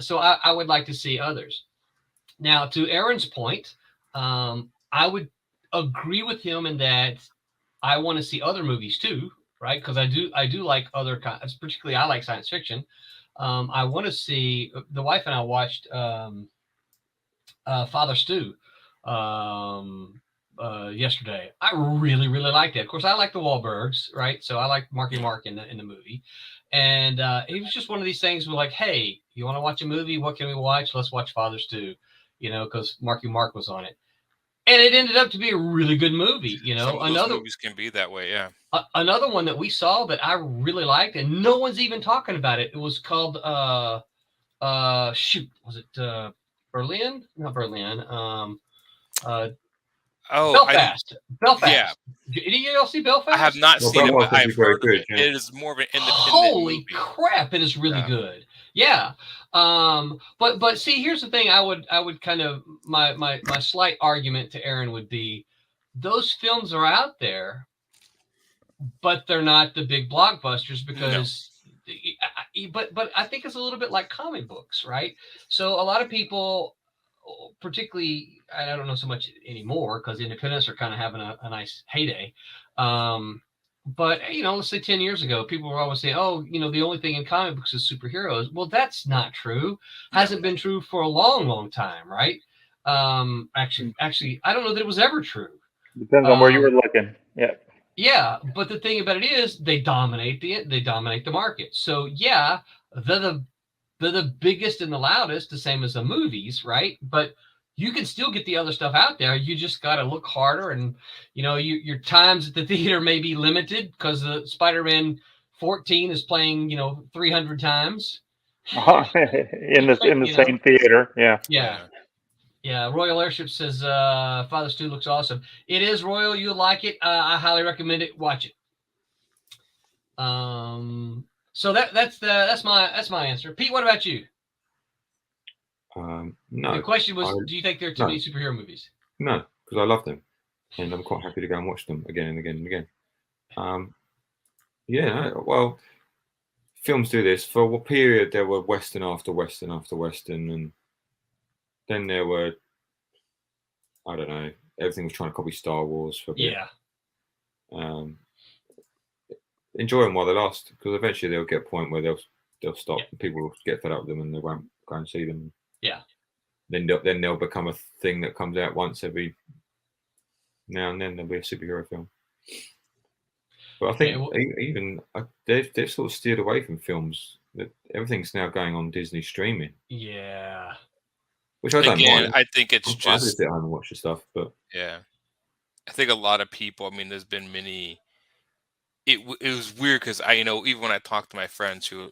so I would like to see others. Now, to Aaron's point, I would agree with him in that I want to see other movies too, right? Because I do like other kinds. Particularly, I like science fiction. I want to see. The wife and I watched Father Stew yesterday. I really liked it. Of course, I like the Wahlbergs, right? So I like Marky Mark in the movie, and it was just one of these things where like, hey, you want to watch a movie? What can we watch? Let's watch Father Stew, because Marky Mark was on it. And it ended up to be a really good movie, Some of those movies can be that way, yeah. Another one that we saw that I really liked, and no one's even talking about it. It was called was it Berlin? Not Berlin. Belfast. Belfast. Yeah. Did y'all see Belfast? I have not seen it, but I've heard of it. It is more of an independent Holy movie. Crap! It is really good. Yeah. But see, here's the thing. I would kind of my slight argument to Aaron would be, those films are out there, but they're not the big blockbusters because. No. But I think it's a little bit like comic books, right? So a lot of people, particularly, I don't know so much anymore because independents are kind of having a nice heyday. But, let's say 10 years ago, people were always saying, oh, the only thing in comic books is superheroes. Well, that's not true. Hasn't been true for a long time, right? Actually, I don't know that it was ever true. Depends on where you were looking. Yeah. Yeah, but the thing about it is they dominate the market. So, yeah, they're the biggest and the loudest, the same as the movies, right? But you can still get the other stuff out there. You just got to look harder, and your times at the theater may be limited because the Spider-Man 14 is playing 300 times in the same theater. Yeah. Royal Airship says Father Stu looks awesome. It is, Royal. You'll like it. I highly recommend it. Watch it. So that's my answer. Pete, what about you? No. The question was, do you think there are too many superhero movies? No, because I love them, and I'm quite happy to go and watch them again and again and again. Well, films do this. For a period, there were Western after Western after Western, and then there were, I don't know, everything was trying to copy Star Wars for a bit. Yeah. Enjoy them while they last, because eventually they'll get a point where they'll stop, and people will get fed up with them, and they won't go and see them. Yeah. Then they'll become a thing that comes out once every now and then. There'll be a superhero film. But I think they've sort of steered away from films. Everything's now going on Disney streaming. Yeah. Which I don't mind. I think it's just. I just sit home and watch the stuff, but yeah, I think a lot of people. I mean, there's been many. It was weird because even when I talk to my friends who.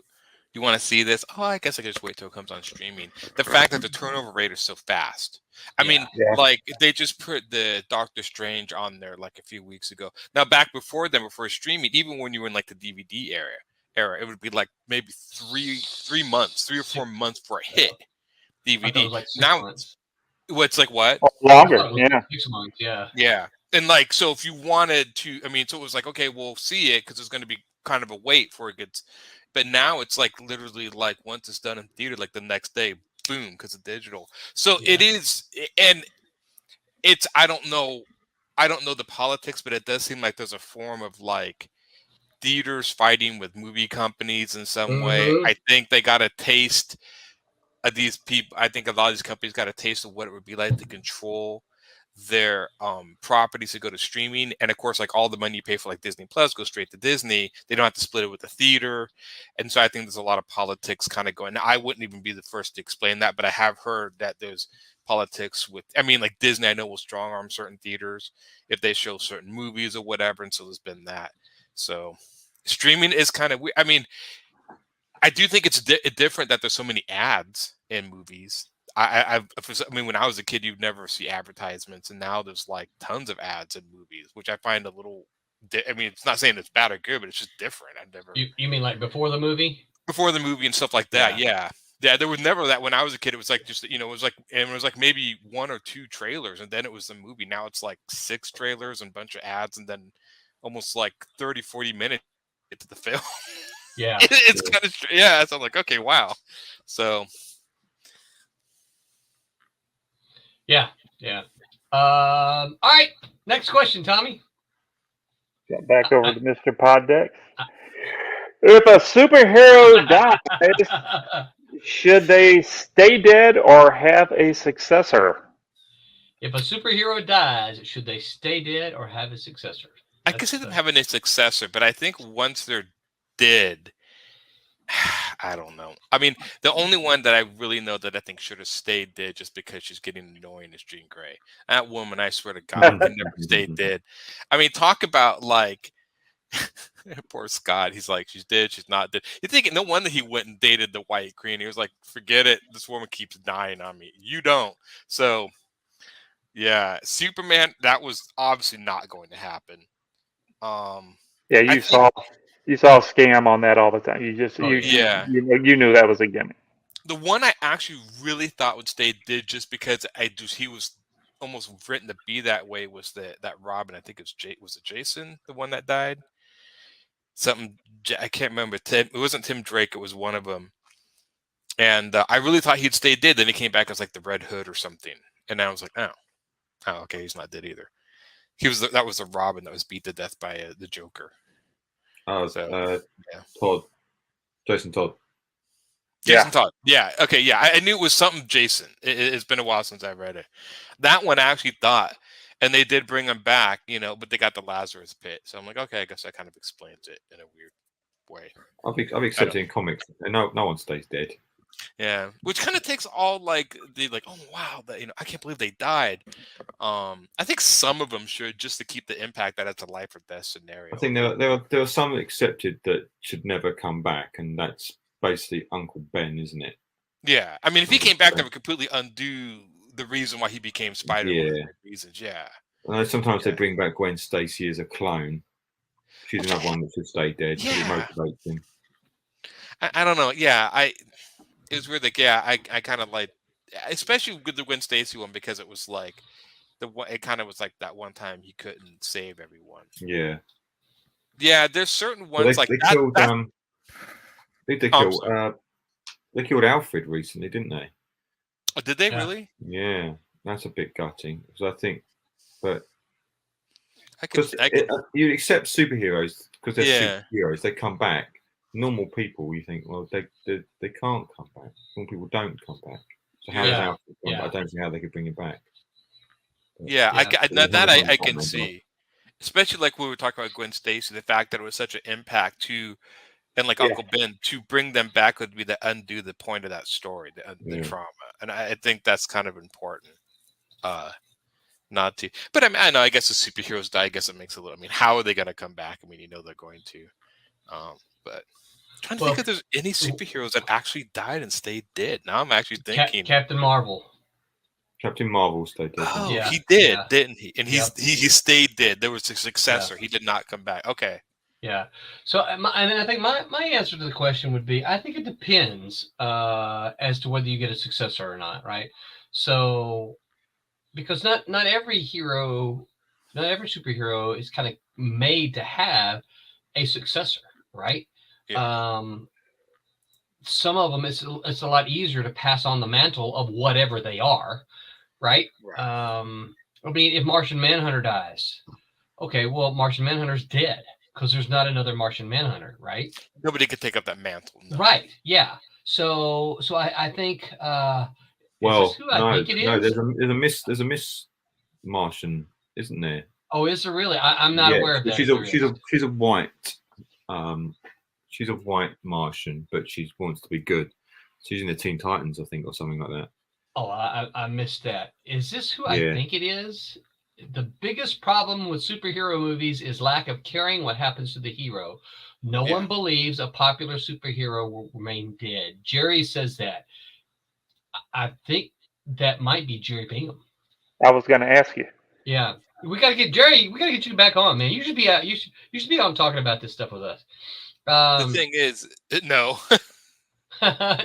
You want to see this? Oh, I guess I can just wait till it comes on streaming. The fact that the turnover rate is so fast. I mean, like they just put the Doctor Strange on there like a few weeks ago. Now, back before streaming, even when you were in like the DVD era, it would be like maybe 3 months, 3 or 4 months for a hit DVD. Like now, months. It's like what? Longer, yeah. 6 months, yeah. Yeah, and like so, if you wanted to, so it was like okay, we'll see it because it's going to be kind of a wait before it gets. But now it's like literally like once it's done in theater, like the next day, boom, because of digital. So it is, and it's I don't know the politics, but it does seem like there's a form of like theaters fighting with movie companies in some way. I think they got a taste these people, I think a lot of these companies got a taste of what it would be like to control their properties to go to streaming, and of course, like all the money you pay for like Disney Plus goes straight to Disney. They don't have to split it with the theater, and so I think there's a lot of politics kind of going. Now, I wouldn't even be the first to explain that, but I have heard that there's politics with. I mean, like Disney, I know will strong arm certain theaters if they show certain movies or whatever, and so there's been that. So streaming is kind of weird. I mean, I do think it's different that there's so many ads in movies. I mean, when I was a kid, you'd never see advertisements, and now there's like tons of ads in movies, which I find a little. I mean, it's not saying it's bad or good, but it's just different. I've never. You mean like before the movie? Before the movie and stuff like that, yeah. There was never that when I was a kid. It was like just it was like maybe 1 or 2 trailers, and then it was the movie. Now it's like 6 trailers and a bunch of ads, and then almost like 30-40 minutes into the film. Yeah, it's kind of So I'm like, okay, wow. So. Yeah. All right. Next question, Tommy. Get back over to Mr. Poddex. If a superhero dies, should they stay dead or have a successor? If a superhero dies, should they stay dead or have a successor? I could see them having a successor, but I think once they're dead, I don't know. I mean, the only one that I really know that I think should have stayed dead just because she's getting annoying is Jean Grey. That woman, I swear to God, can never stay dead. I mean, talk about like poor Scott. He's like, she's dead, she's not dead. You think no wonder he went and dated the White Queen. He was like, forget it. This woman keeps dying on me. You don't. So, yeah, Superman. That was obviously not going to happen. Yeah, you saw a scam on that all the time. You knew that was a gimmick. The one I actually really thought would stay dead just because he was almost written to be that way was that Robin. I think was it Jason, the one that died? I can't remember. It wasn't Tim Drake. It was one of them. And I really thought he'd stay dead. Then he came back as like the Red Hood or something. And I was like, oh, okay, he's not dead either. That was the Robin that was beat to death by the Joker. Oh, so, Todd. Jason Todd. Jason Todd. Yeah. Okay. Yeah. I knew it was something Jason. It's been a while since I read it. That one I actually thought, and they did bring him back, but they got the Lazarus Pit. So I'm like, okay, I guess that kind of explains it in a weird way. I've accepted in comics. No one stays dead. Yeah, which kind of takes all like oh wow, that I can't believe they died. I think some of them should just to keep the impact that it's a life or death scenario. I think there are some accepted that should never come back, and that's basically Uncle Ben, isn't it? Yeah, I mean, if he came back, that would completely undo the reason why he became Spider-Man. Yeah. Reasons, yeah. I know sometimes they bring back Gwen Stacy as a clone. She's another one that should stay dead. Yeah. It motivates him. I don't know. Yeah, it was weird. Like, yeah, I kind of like, especially with the Gwen Stacy one, because it was like it kind of was like that one time he couldn't save everyone. Yeah. Yeah, there's certain ones they killed. They killed Alfred recently, didn't they? Oh, did they really? Yeah, that's a bit gutting. So I think, but you accept superheroes because they're superheroes. They come back. Normal people, you think, well, they can't come back. Normal people don't come back. So how does Alfred come back? I don't see how they could bring him back. But, I can see. Especially like we were talking about Gwen Stacy, the fact that it was such an impact to, and like Uncle Ben, to bring them back would be to undo the point of that story, the trauma. And I think that's kind of important. Not to, but I know. I guess the superheroes die. I guess it makes a little. I mean, how are they going to come back? I mean, they're going to. But I'm trying to think if there's any superheroes that actually died and stayed dead. Now I'm actually thinking Captain Marvel. Captain Marvel stayed dead. Oh, he did, didn't he? And he stayed dead. There was a successor. He did not come back. Okay. Yeah. So, and I think my answer to the question would be, I think it depends as to whether you get a successor or not, right? So, because not every hero, not every superhero is kind of made to have a successor, right? Yeah. Some of them, it's a lot easier to pass on the mantle of whatever they are, right? I mean, if Martian Manhunter dies, okay, well, Martian Manhunter's dead because there's not another Martian Manhunter, right? Nobody could take up that mantle. No. Right, yeah. So I think. Well, is this who I think it is? No, there's a Miss Martian, isn't there? Oh, is there really? I'm not aware of that. She's a white, she's a white Martian, but she wants to be good. She's in the Teen Titans, I think, or something like that. Oh, I missed that. Is this who I think it is? The biggest problem with superhero movies is lack of caring what happens to the hero. No one believes a popular superhero will remain dead. Jerry says that. I think that might be Jerry Bingham. I was going to ask you. Yeah, we got to get Jerry. We got to get you back on, man. You should be you should be on talking about this stuff with us. The thing is, no.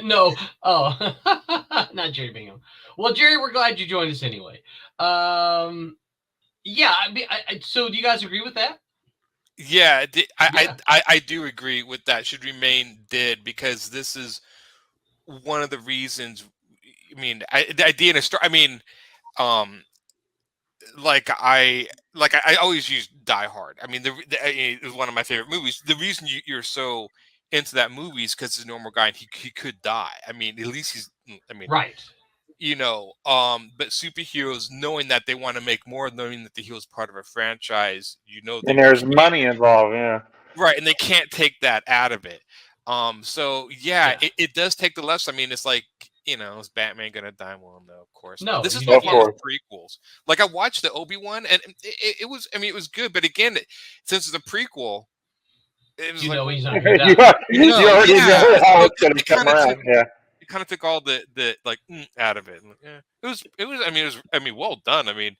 No. Oh, not Jerry Bingham. Well, Jerry, we're glad you joined us anyway. Yeah. I mean, so do you guys agree with that? Yeah, I do agree with that. Should remain dead, because this is one of the reasons. I mean, the idea in a story. I mean, I always use Die Hard. I mean, it was one of my favorite movies. The reason you're so into that movie is because he's a normal guy and he could die. I mean, at least he's. I mean, right. You know, but superheroes, knowing that they want to make more, knowing that the hero's part of a franchise, you know, and there's money involved, yeah. Right, and they can't take that out of it. So it does take the lesson. I mean, it's like, you know, is Batman gonna die? Well, no, of course. No, this is one of the prequels. Like, I watched the Obi-Wan, and it was. I mean, it was good, but again, since it's a prequel, it was he's not you already know how it's gonna come around. Yeah. Kind of took all the out of it. It was. I mean, well done. I mean,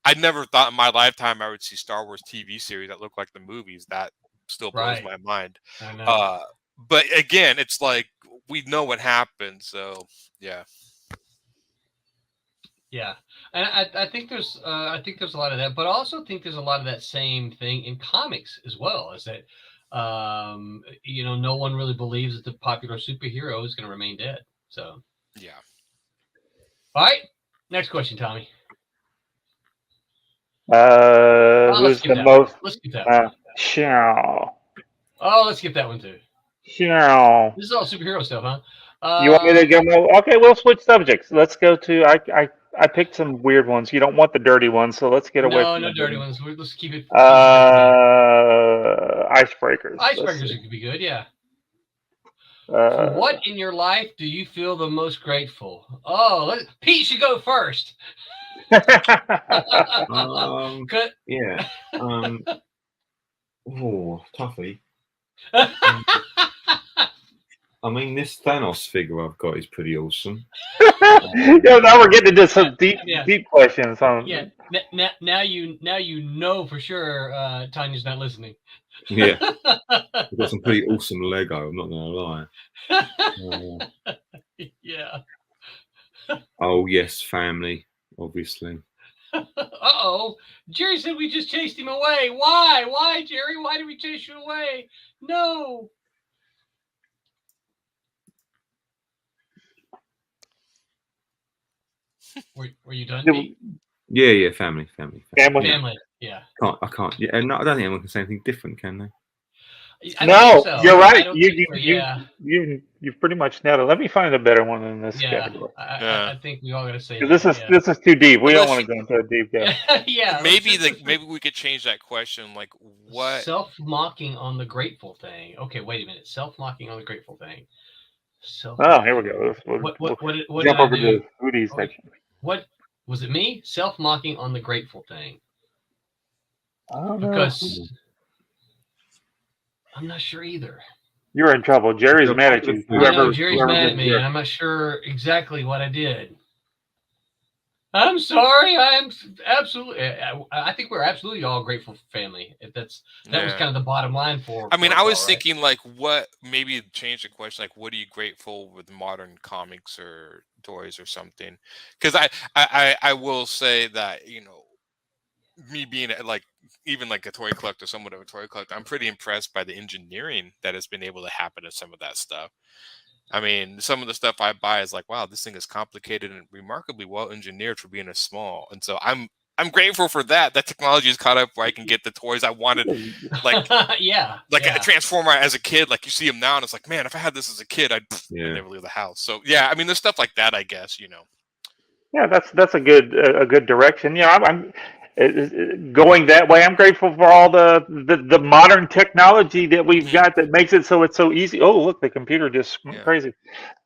I never thought in my lifetime I would see Star Wars TV series that looked like the movies. That still blows my mind. I know. But again, it's like we know what happened, so yeah. Yeah, and I think there's a lot of that, but I also think there's a lot of that same thing in comics as well. Is that you know, no one really believes that the popular superhero is going to remain dead. So yeah. All right, next question, Tommy. Who's the most? Let's skip that one. Oh, let's skip that one too. This is all superhero stuff, huh? You want me to go? Okay, we'll switch subjects. Let's go to. I picked some weird ones. You don't want the dirty ones, so let's get away from no dirty ones. Let's keep it. Icebreakers. Icebreakers could be good, yeah. What in your life do you feel the most grateful? Oh, Pete should go first. Yeah. Oh, toughie. I mean, this Thanos figure I've got is pretty awesome. Now we're getting into some deep questions. Yeah. Now you know for sure Tanya's not listening. Yeah. I've got some pretty awesome Lego, I'm not going to lie. Yeah. Oh, yes, family, obviously. Uh-oh. Jerry said we just chased him away. Why? Why, Jerry? Why did we chase you away? No. Were you done, Pete? Yeah, family. Yeah. I can't. Yeah, no, I don't think anyone can say anything different, can they? No, you're right. You've pretty much nailed it. Let me find a better one in this category. I think we all got to say this is too deep. We don't want to go into a deep dive. Yeah. Maybe we could change that question. Like, what? Self-mocking on the grateful thing. Okay, wait a minute. Self-mocking on the grateful thing. Oh, here we go. What jump over to the foodies section. What was it? Me self-mocking on the grateful thing. I don't know. Because I'm not sure either. You're in trouble. Jerry's mad at you. I know Jerry's mad at me, and I'm not sure exactly what I did. I'm sorry. I'm absolutely. I think we're absolutely all grateful family. That was kind of the bottom line for. I mean, I was thinking like, what? Maybe change the question. Like, what are you grateful with modern comics or toys or something? Because I will say that, you know, me being like even like a toy collector, somewhat of a toy collector, I'm pretty impressed by the engineering that has been able to happen to some of that stuff. I mean, some of the stuff I buy is like, wow, this thing is complicated and remarkably well engineered for being a small. And so I'm I'm grateful for that. That technology is caught up where I can get the toys I wanted, like yeah, a Transformer as a kid. Like you see them now, and it's like, man, if I had this as a kid, I'd never leave the house. So yeah, I mean, there's stuff like that, I guess. Yeah, that's a good direction. I'm going that way. I'm grateful for all the modern technology that we've got that makes it so it's so easy. Oh, look, the computer just went crazy.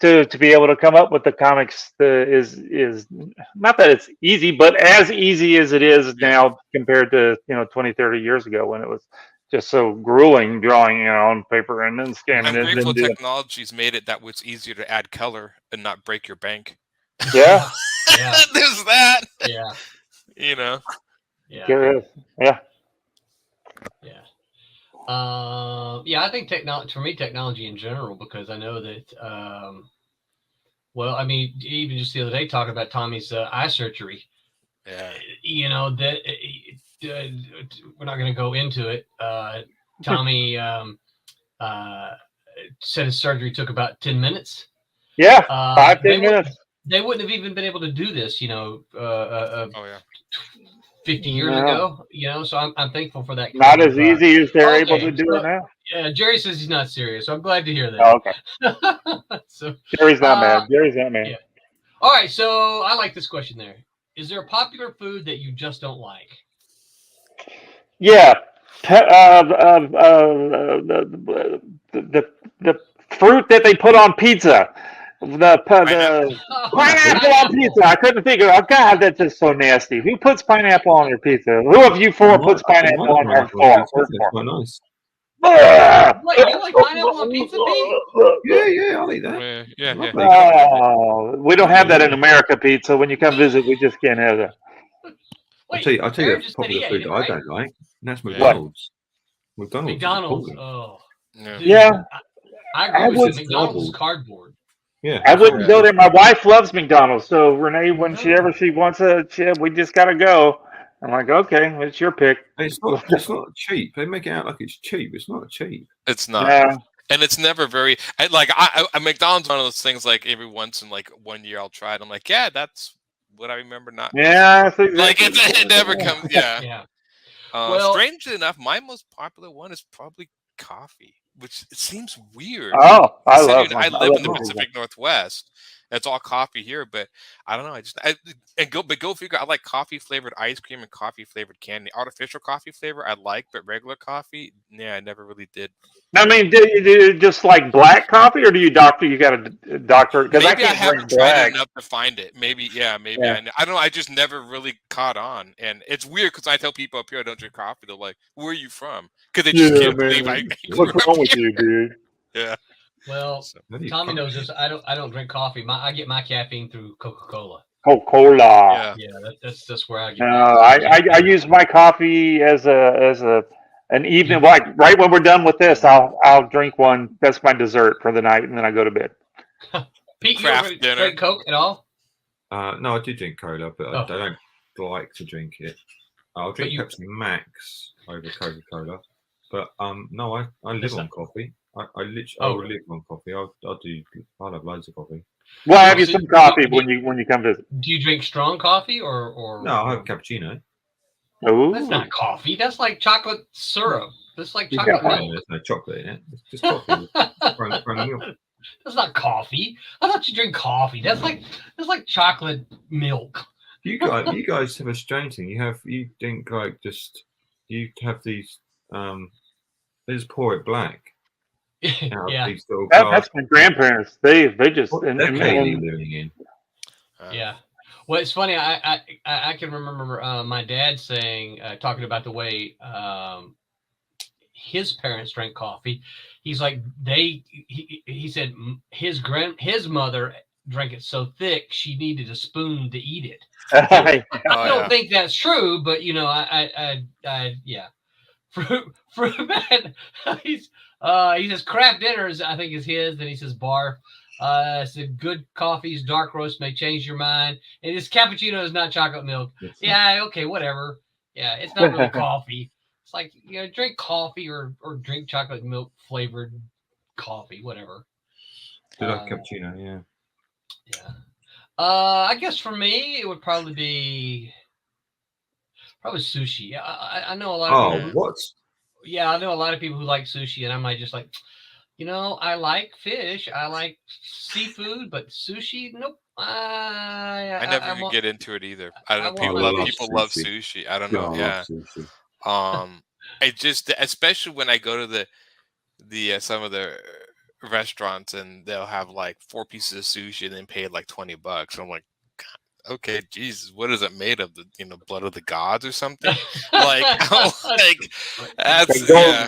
To be able to come up with the comics is not that it's easy, but as easy as it is now compared to 20, 30 years ago when it was just so grueling drawing on paper and then scanning I'm it. grateful technology's made it that it's easier to add color and not break your bank. Yeah. Yeah. There's that. Yeah. Yeah. Yeah. Yeah. Yeah. I think technology in general, because I know that, well, I mean, even just the other day talking about Tommy's eye surgery. Yeah. That we're not going to go into it. Tommy said his surgery took about 10 minutes. Yeah, 5-10 minutes. They wouldn't have even been able to do this, 50 years No. ago, so I'm thankful for that. Not as easy as they're able to do it now. Yeah, Jerry says he's not serious, so I'm glad to hear that. Oh, okay. So Jerry's not mad. Jerry's not mad. Yeah. All right, so I like this question there. Is there a popular food that you just don't like? Yeah. The fruit that they put on pizza. The pineapple on pizza. I couldn't think of it. Oh, God, that's just so nasty. Who puts pineapple on their pizza? Who of you four puts pineapple on their fork? Quite nice. Wait, you like pineapple on pizza, Pete? Yeah, I'll eat that. Yeah. We don't have that in America, Pete. So when you come visit, we just can't have that. I'll tell you a popular food that I don't like, and that's McDonald's. McDonald's. Oh. Yeah. Dude, I agree with you. McDonald's is cardboard. Yeah. I wouldn't go there. My wife loves McDonald's, so Renee, when she wants a chip, we just gotta go. I'm like, okay, it's your pick. It's not cheap. They make it out like it's cheap. It's not cheap. It's not. Yeah. And it's never very I McDonald's one of those things, like every once in like 1 year I'll try it. I'm like, yeah, that's what I remember. Not exactly. like it never comes. Yeah. Yeah. Strangely enough, my most popular one is probably coffee, which it seems weird. Oh, I live in the Pacific Northwest. It's all coffee here, but I don't know. Go figure. I like coffee flavored ice cream and coffee flavored candy. Artificial coffee flavor I like, but regular coffee, I never really did. I mean, do you just like black coffee, or do you doctor? You got a doctor? Because Maybe I haven't tried black enough to find it. Maybe. I don't know. I just never really caught on, and it's weird because I tell people up here I don't drink coffee. They're like, "Where are you from?" Because they just can't believe I. What's wrong with you, dude? Yeah. Well, Tommy knows this. I don't drink coffee. I get my caffeine through Coca-Cola. Coca-Cola. Yeah, that's where I get. No, I use my coffee as an evening. Like right when we're done with this, I'll drink one. That's my dessert for the night, and then I go to bed. Pete, you ever drink Coke at all? No, I do drink cola, but I don't like to drink it. I'll drink Pepsi Max over Coca-Cola, but no, I live on coffee. I will live on coffee. I'll have loads of coffee. Well, have you some coffee when you come visit? Do you drink strong coffee or? No, I have cappuccino. Oh, that's not coffee. That's like chocolate syrup. That's like chocolate milk. There's no chocolate in it. It's just coffee. That's not coffee. I thought you drink coffee. That's like chocolate milk. You guys have a strange thing. You think like you have these they just pour it black. Yeah, that's my grandparents. They just living in. Yeah. Well, it's funny. I can remember my dad saying, talking about the way his parents drank coffee. He's like he said his mother drank it so thick she needed a spoon to eat it. I don't think that's true, but I Fruit Man. He says craft dinners, I think is his. Then he says barf. Said good coffees, dark roast may change your mind. And this cappuccino is not chocolate milk. Okay, whatever. Yeah, it's not really coffee. It's like drink coffee or drink chocolate milk flavored coffee, whatever. Do like cappuccino, yeah. Yeah. I guess for me it would probably be Probably sushi. I know a lot of people. What? Yeah, I know a lot of people who like sushi, and I might just like, I like fish, I like seafood, but sushi, nope. I never could get into it either. I don't know. People love sushi. I don't know. Yeah. It just, especially when I go to the some of the restaurants and they'll have like 4 pieces of sushi and then pay like $20. I'm like, God, okay, Jesus, what is it made of? The blood of the gods or something? That's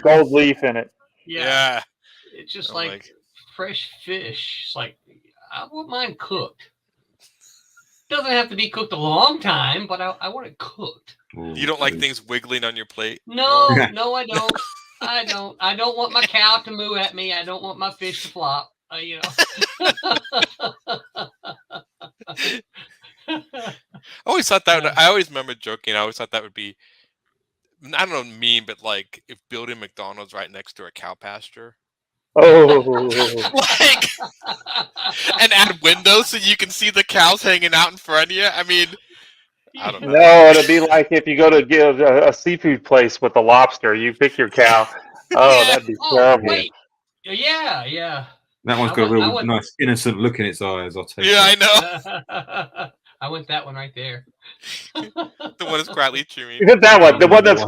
gold leaf in it. Yeah. It's just like fresh fish. It's like, I wouldn't mind cooked. Doesn't have to be cooked a long time, but I want it cooked. You don't like things wiggling on your plate? No, I don't. I don't want my cow to moo at me. I don't want my fish to flop. I always thought that. I always remember joking. I always thought that would be, I don't know, mean, but like if building McDonald's right next to a cow pasture. Oh, and add windows so you can see the cows hanging out in front of you. I mean, I don't know. No, it'd be like if you go to give a seafood place with a lobster, you pick your cow. Oh, that'd be terrible. Wait. Yeah. That one's got a real nice innocent look in its eyes. I'll tell you. Yeah, I know. I went that one right there. The one that's quietly chewing. You hit that one. The one that's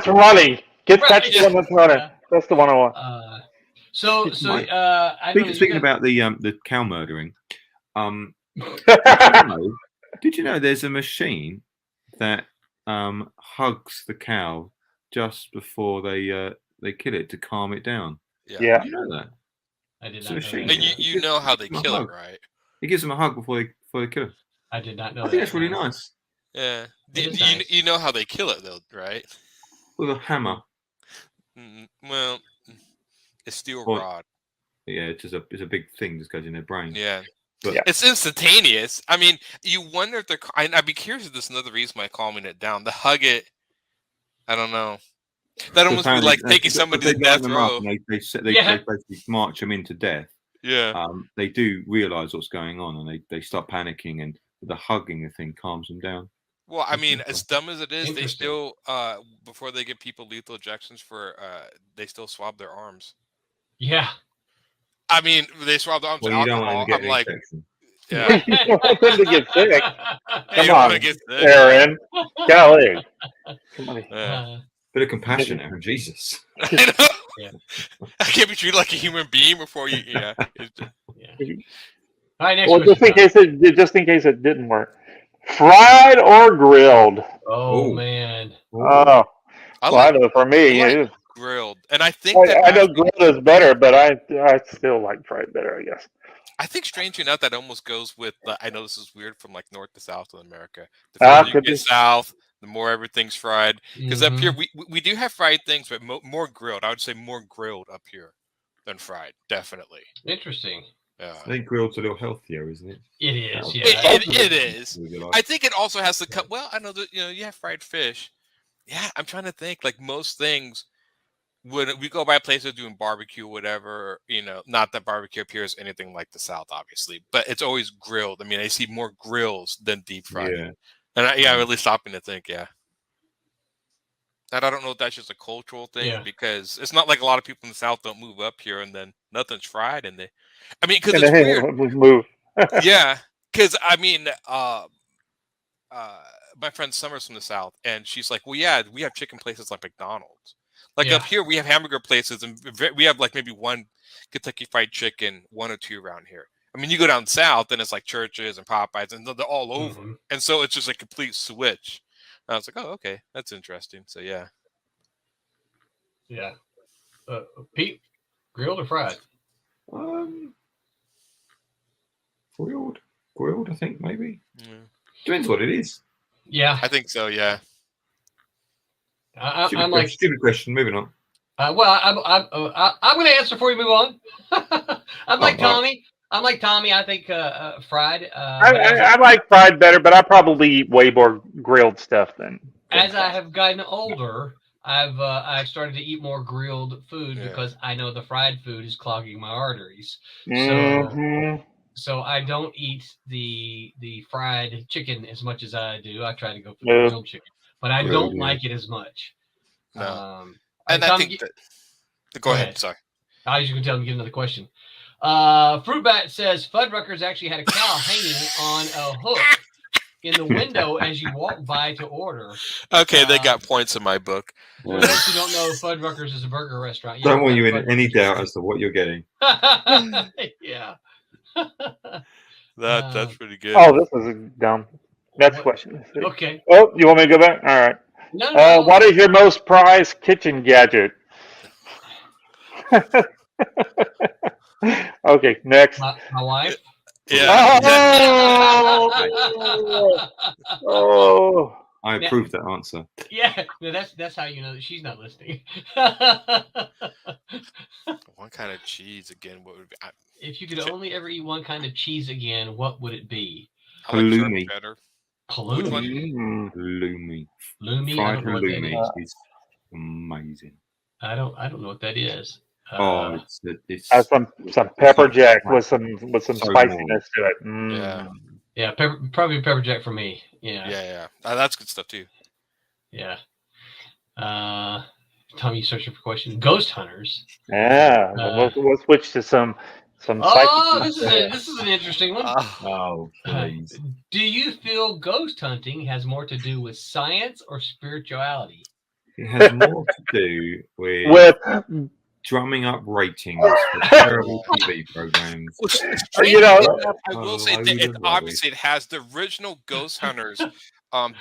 running. That's the one that's running. That's the one I want. Speaking about the cow murdering, did you know there's a machine that hugs the cow just before they kill it to calm it down? Yeah. Did you know that? I did not know machine. that. You know how they kill it, right? It gives them a hug before they kill it. I did not know. I think that's really nice. Yeah. You know how they kill it though, right? With a hammer. Well, a steel rod. Yeah, it's a big thing that goes in their brain. Yeah. But it's instantaneous. I mean, you wonder if they're. I'd be curious if this is another reason why calming it down. The hug it. I don't know. That almost be like taking somebody to death row. They basically march them into death. Yeah. They do realize what's going on, and they start panicking, and the hugging the thing calms them down. Well, I mean, as dumb as it is, they still before they give people lethal injections for they still swab their arms. Yeah. I mean, they swab the arms with alcohol. I'm like, yeah. You don't want them to get sick. Come on, get sick. Aaron. Golly. Come on. Bit of compassion, Aaron. Jesus. I know. Yeah. I can't be treated like a human being before you. Yeah. All right, next well, just in case it didn't work. Fried or grilled? Oh man. Oh. I know for me. Grilled, and I think I know grilled is better, but I still like fried better, I guess. I think, strangely enough, that almost goes with. I know this is weird from like north to south in America. The further you get south, the more everything's fried. Because up here, we do have fried things, but more grilled. I would say more grilled up here than fried, definitely. Interesting. Yeah. I think grilled's a little healthier, isn't it? It is. Yeah. It is. I think it also has to cut. Well, I know that you have fried fish. Yeah, I'm trying to think. Like most things. When we go by places doing barbecue, whatever, not that barbecue up here is anything like the South, obviously, but it's always grilled. I mean, I see more grills than deep fried. Yeah. And I'm really stopping to think, yeah. And I don't know if that's just a cultural thing because it's not like a lot of people in the South don't move up here and then nothing's fried. Because it's weird. Move. Yeah. Because, my friend Summer's from the South, and she's like, well, yeah, we have chicken places like McDonald's. Like up here, we have hamburger places, and we have like maybe one Kentucky Fried Chicken, 1 or 2 around here. I mean, you go down south, and it's like Church's and Popeyes, and they're all over. And so it's just a complete switch. And I was like, oh, okay, that's interesting. So, yeah. Yeah. Pete, grilled or fried? Grilled, I think, maybe. Yeah. Depends what it is. Yeah. I think so, yeah. I'm like stupid question. Moving on. I'm going to answer before we move on. I'm like Tommy. I think fried. I like fried better, but I probably eat way more grilled stuff than. As I have gotten older, I've started to eat more grilled food because I know the fried food is clogging my arteries. So I don't eat the fried chicken as much as I do. I try to go for the grilled chicken. but I don't like it as much. No. And I think go ahead. Sorry. As you can tell, me get another question. Fruitbat says Fuddruckers actually had a cow hanging on a hook in the window as you walk by to order. Okay, they got points in my book. For those who don't know, Fuddruckers is a burger restaurant. Don't want you in any doubt as to what you're getting. Yeah. That's pretty good. Oh, this is dumb. Next question. Okay. Oh, you want me to go back? All right. No. What is your most prized kitchen gadget? Okay, next. My wife. Yeah. Oh. I approve that answer. Yeah, that's how you know that she's not listening. One kind of cheese again. What would be? If you could only ever eat one kind of cheese again, what would it be? Halloumi. Halloumi. Halloumi. Halloumi. Fried halloumi is amazing. I don't know what that is. It's some pepper jack with some spiciness to it. Yeah, probably pepper jack for me. Yeah. That's good stuff too. Yeah. Tommy, you searching for questions? Ghost hunters. Yeah. We'll switch to some. This is an interesting one. Please. Do you feel ghost hunting has more to do with science or spirituality? It has more to do with drumming up ratings for terrible TV programs. I will say that obviously it has the original Ghost Hunters.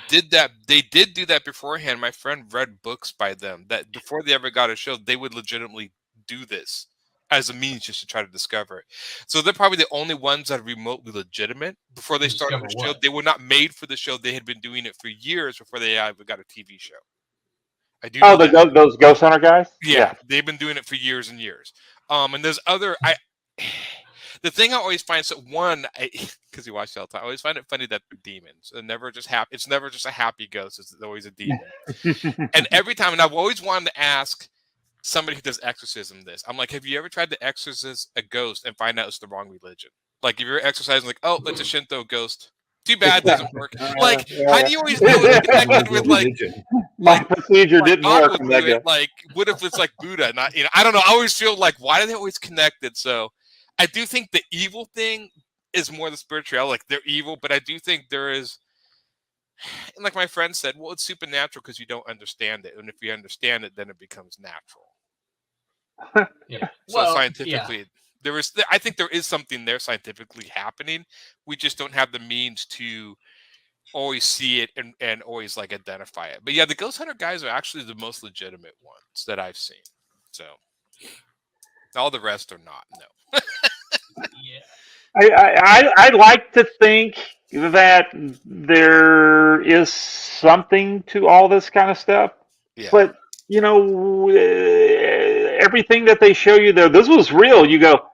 Did that? They did do that beforehand. My friend read books by them that before they ever got a show, they would legitimately do this as a means just to try to discover it. So they're probably the only ones that are remotely legitimate. Before they started the show, they were not made for the show. They had been doing it for years before they ever got a TV show. Those Ghost Hunter guys? Yeah, they've been doing it for years and years. And there's other. The thing I always find because you watch it all the time, I always find it funny that they're demons. It's never just a happy ghost. It's always a demon. And every time, and I've always wanted to ask somebody who does exorcism this. I'm like, have you ever tried to exorcise a ghost and find out it's the wrong religion? Like if you're exorcising, like, oh, it's a Shinto ghost. Too bad, doesn't work. Like, how do you always know it's connected with my procedure didn't work? Like, what if it's like Buddha? Not, I don't know. I always feel like, why are they always connected? So, I do think the evil thing is more the spirituality. Like they're evil, but I do think there is, and like my friend said, well, it's supernatural because you don't understand it, and if you understand it, then it becomes natural. Yeah. So scientifically. I think there is something there scientifically happening. We just don't have the means to always see it and always like identify it. But yeah, the Ghost Hunter guys are actually the most legitimate ones that I've seen. So all the rest are not. No. Yeah. I like to think that there is something to all this kind of stuff. Yeah. But everything that they show you there, this was real. You go,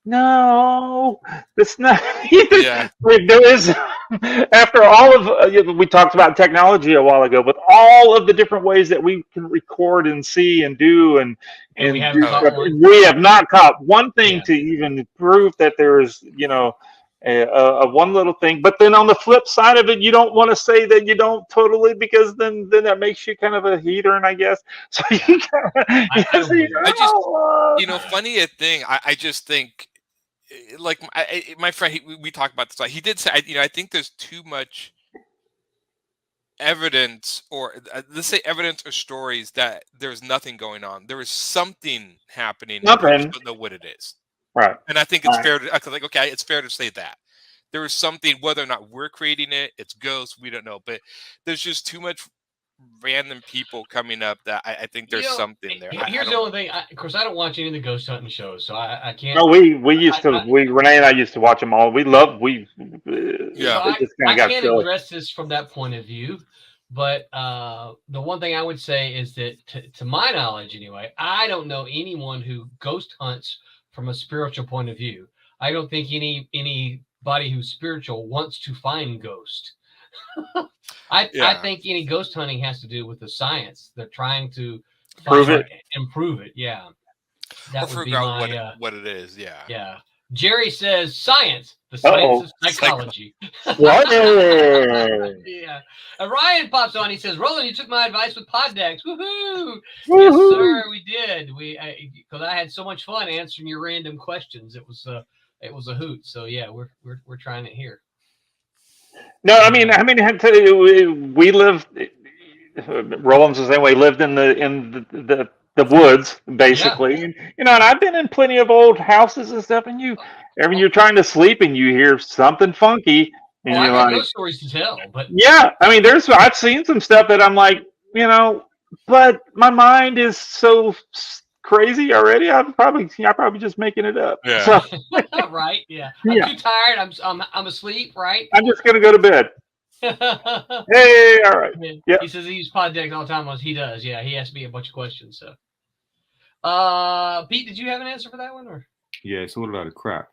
no, it's not. Yeah. There is, after all of, we talked about technology a while ago, but all of the different ways that we can record and see and do, and we have not caught one thing to even prove that there is, a one little thing. But then on the flip side of it, you don't want to say that you don't totally, because then that makes you kind of a heathen, I guess. So you funny thing. I just think, like my friend, we talked about this. He did say, I think there's too much evidence, or let's say evidence or stories that there's nothing going on. There is something happening. I don't know what it is. Right. And I think it's fair to it's fair to say that there is something, whether or not we're creating it, it's ghosts, we don't know. But there's just too much random people coming up that I think there's something there. Here's the only thing. Of course, I don't watch any of the ghost hunting shows, so I can't. No, we used to. Renee and I used to watch them all. We love. I can't address this from that point of view, but the one thing I would say is that, to my knowledge, anyway, I don't know anyone who ghost hunts from a spiritual point of view. I don't think anybody who's spiritual wants to find ghosts. I think any ghost hunting has to do with the science. They're trying to prove it. Improve it. Yeah. That would figure out what it is. Yeah. Yeah. Jerry says science. The science of psychology. What? Yeah. Yeah. And Ryan pops on. He says, "Roland, you took my advice with pod decks. Woohoo! Yes, sir, we did. Because I had so much fun answering your random questions. It was a hoot. So yeah, we're trying it here. No, I mean, we lived. Roland's the same way. Lived in the woods, basically. Yeah. And, and I've been in plenty of old houses and stuff. And you're trying to sleep and you hear something funky, and I you're got like, those stories to tell. But yeah, I mean, I've seen some stuff that I'm like, but my mind is so crazy already. I'm probably just making it up. Yeah. So, right. Yeah. I'm too tired. I'm asleep. Right. I'm just gonna go to bed. Hey, all right. Yeah. He says he uses pod decks all the time. He does. Yeah. He asked me a bunch of questions. So, Pete, did you have an answer for that one, or? Yeah, it's all about the crap.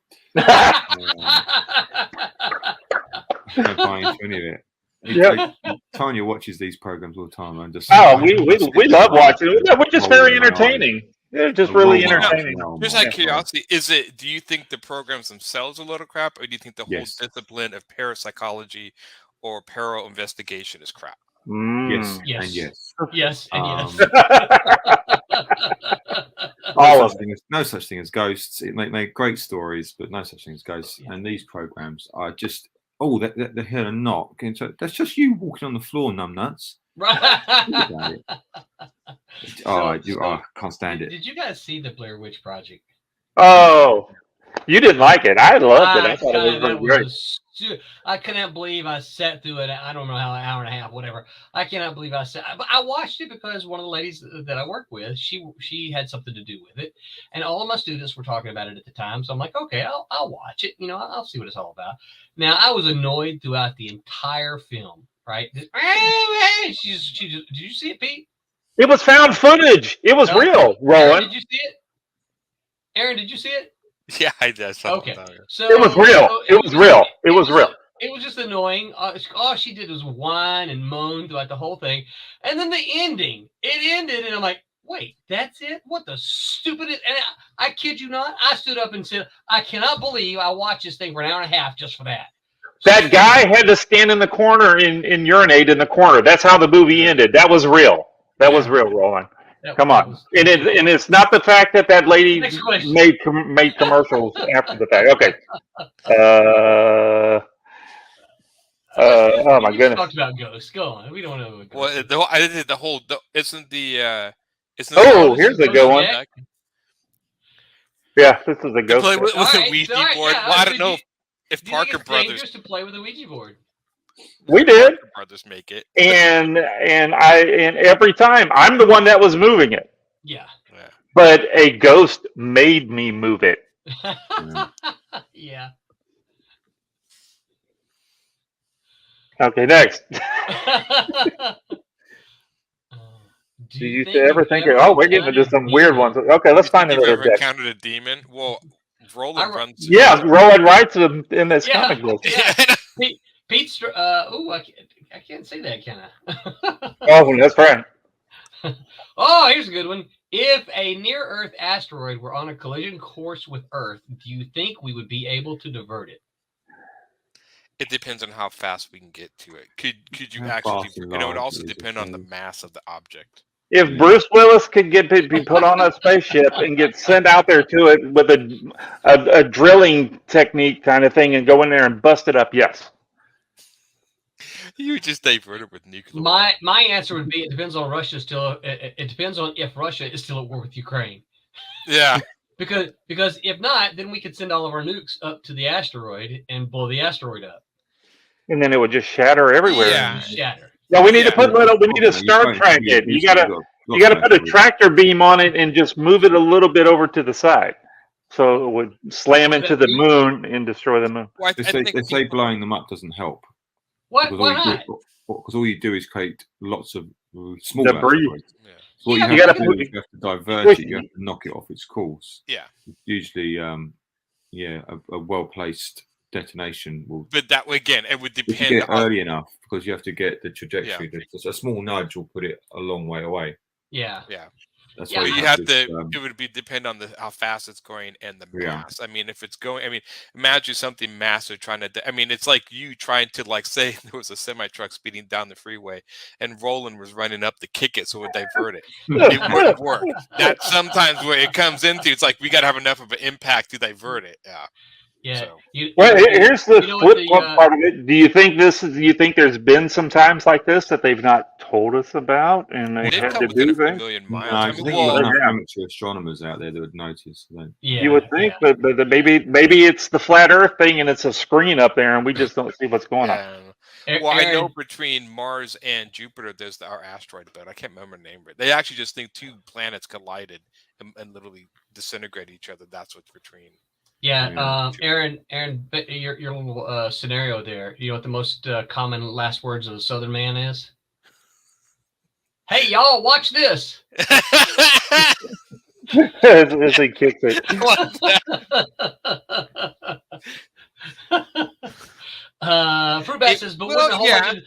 Don't buy into any of it. Tanya watches these programs all the time. And just we love watching it. We're just very entertaining. They're just really entertaining. Just out of curiosity, do you think the programs themselves are a load of crap, or do you think the whole discipline of parapsychology or para investigation is crap? Yes. Yes. And yes. Yes. And yes. No such thing as ghosts. It make great stories, but no such thing as ghosts. Yeah. And these programs are just they hear a knock, and so that's just you walking on the floor, numbnuts. Right. I can't stand it. Did you guys see the Blair Witch Project? Oh, you didn't like it. I loved it. I thought it was great. I cannot believe I sat through it. I don't know how, an hour and a half, whatever. I cannot believe I sat. But I watched it because one of the ladies that I work with, she had something to do with it, and all of my students were talking about it at the time. So I'm like, okay, I'll watch it. I'll see what it's all about. Now I was annoyed throughout the entire film. Right? Did you see it, Pete? It was found footage. It was real, Roland. Did you see it? Aaron, did you see it? Yeah, I did. Okay. So it was real. It was real. It was real. It was just annoying. All she did was whine and moan throughout the whole thing. And then the ending, it ended, and I'm like, wait, that's it? What the stupidest? And I kid you not, I stood up and said, I cannot believe I watched this thing for an hour and a half just for that. That guy had to stand in the corner and urinate in the corner. That's how the movie ended. That was real. That was real, Roland. Come on. And it's not the fact that lady made commercials after the fact. Okay. Oh my goodness. Talked about ghosts. Go on. We don't know. Well, I did the whole. Isn't the? Here's a good one. Yeah, this is a ghost. Play with a Ouija board. Yeah, well, I don't know if Parker Brothers just to play with a Ouija board. We did. Parker Brothers make it, and every time I'm the one that was moving it. Yeah. But a ghost made me move it. Yeah. Okay, next. Do you ever think? Oh, we're getting into some weird ones. Okay, let's find another. Ever encountered a demon? Well, Roland runs. Yeah, Roland writes in this comic book. Yeah. Pete's. I can't say that, can I? Oh, that's right. Oh, here's a good one. If a near-Earth asteroid were on a collision course with Earth, do you think we would be able to divert it? It depends on how fast we can get to it. Could you actually? It would also depend on the mass of the object. If Bruce Willis could be put on a spaceship and get sent out there to it with a drilling technique kind of thing and go in there and bust it up, yes. You just divert it with nuclear. My answer would be it depends on Russia still. It depends on if Russia is still at war with Ukraine. Yeah. Because if not, then we could send all of our nukes up to the asteroid and blow the asteroid up. And then it would just shatter everywhere. Yeah, shatter. Yeah, we need to put we need to Star Trek it. You gotta put a tractor beam on it and just move it a little bit over to the side, so it would slam into the moon and destroy the moon. Well, they say blowing them up doesn't help. What? Why not? Because all you do is create lots of small debris. Yeah. So what you have to do is you have to divert it. You have to knock it off its course. Yeah. Usually, a well placed detonation will. But that again, it would depend. If you get early enough, because you have to get the trajectory. Yeah. A small nudge will put it a long way away. Yeah. Yeah. That's Yeah, why You have to. It would be depend on how fast it's going and the mass. I mean, if it's going, I mean, imagine something massive trying to. I mean, it's like you trying to like say there was a semi truck speeding down the freeway, and Roland was running up to kick it so it would divert it. It wouldn't work. That's sometimes where it comes into. It's like we got to have enough of an impact to divert it. Yeah. Yeah. So. Well, here's the flip part of it. Do you think there's been some times like this that they've not told us about and they had to do things? No, I think you have amateur astronomers out there that would notice. You would think, but maybe it's the flat Earth thing and it's a screen up there and we just don't see what's going on. Well, I know between Mars and Jupiter, there's our asteroid belt. I can't remember the name of it. They actually just think two planets collided and literally disintegrate each other. That's what's between. Yeah, Aaron, your little scenario there. You know what the most common last words of the Southern man is? Hey, y'all, watch this. As he kicks it. Fruitbat says, but wouldn't a whole bunch of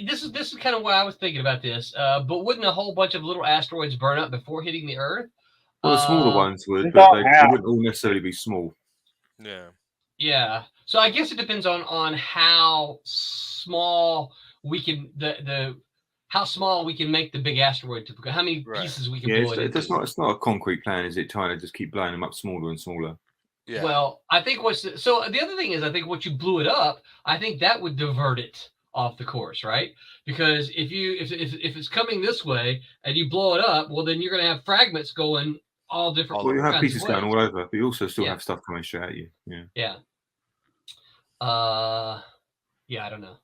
this is kind of why I was thinking about this. But wouldn't a whole bunch of little asteroids burn up before hitting the Earth? Well, the smaller ones would, but they wouldn't all necessarily be small. Yeah. Yeah. So I guess it depends on how small we can how small we can make the big asteroid to become. How many pieces we can blow it into. It's not a concrete plan, is it? Trying to just keep blowing them up smaller and smaller. Yeah. Well, I think so the other thing is I think once you blew it up, I think that would divert it off the course, right? Because if it's coming this way and you blow it up, well then you're going to have fragments going all different. Well, you have pieces going all over, but you also still have stuff coming straight at you. Yeah. Yeah. I don't know.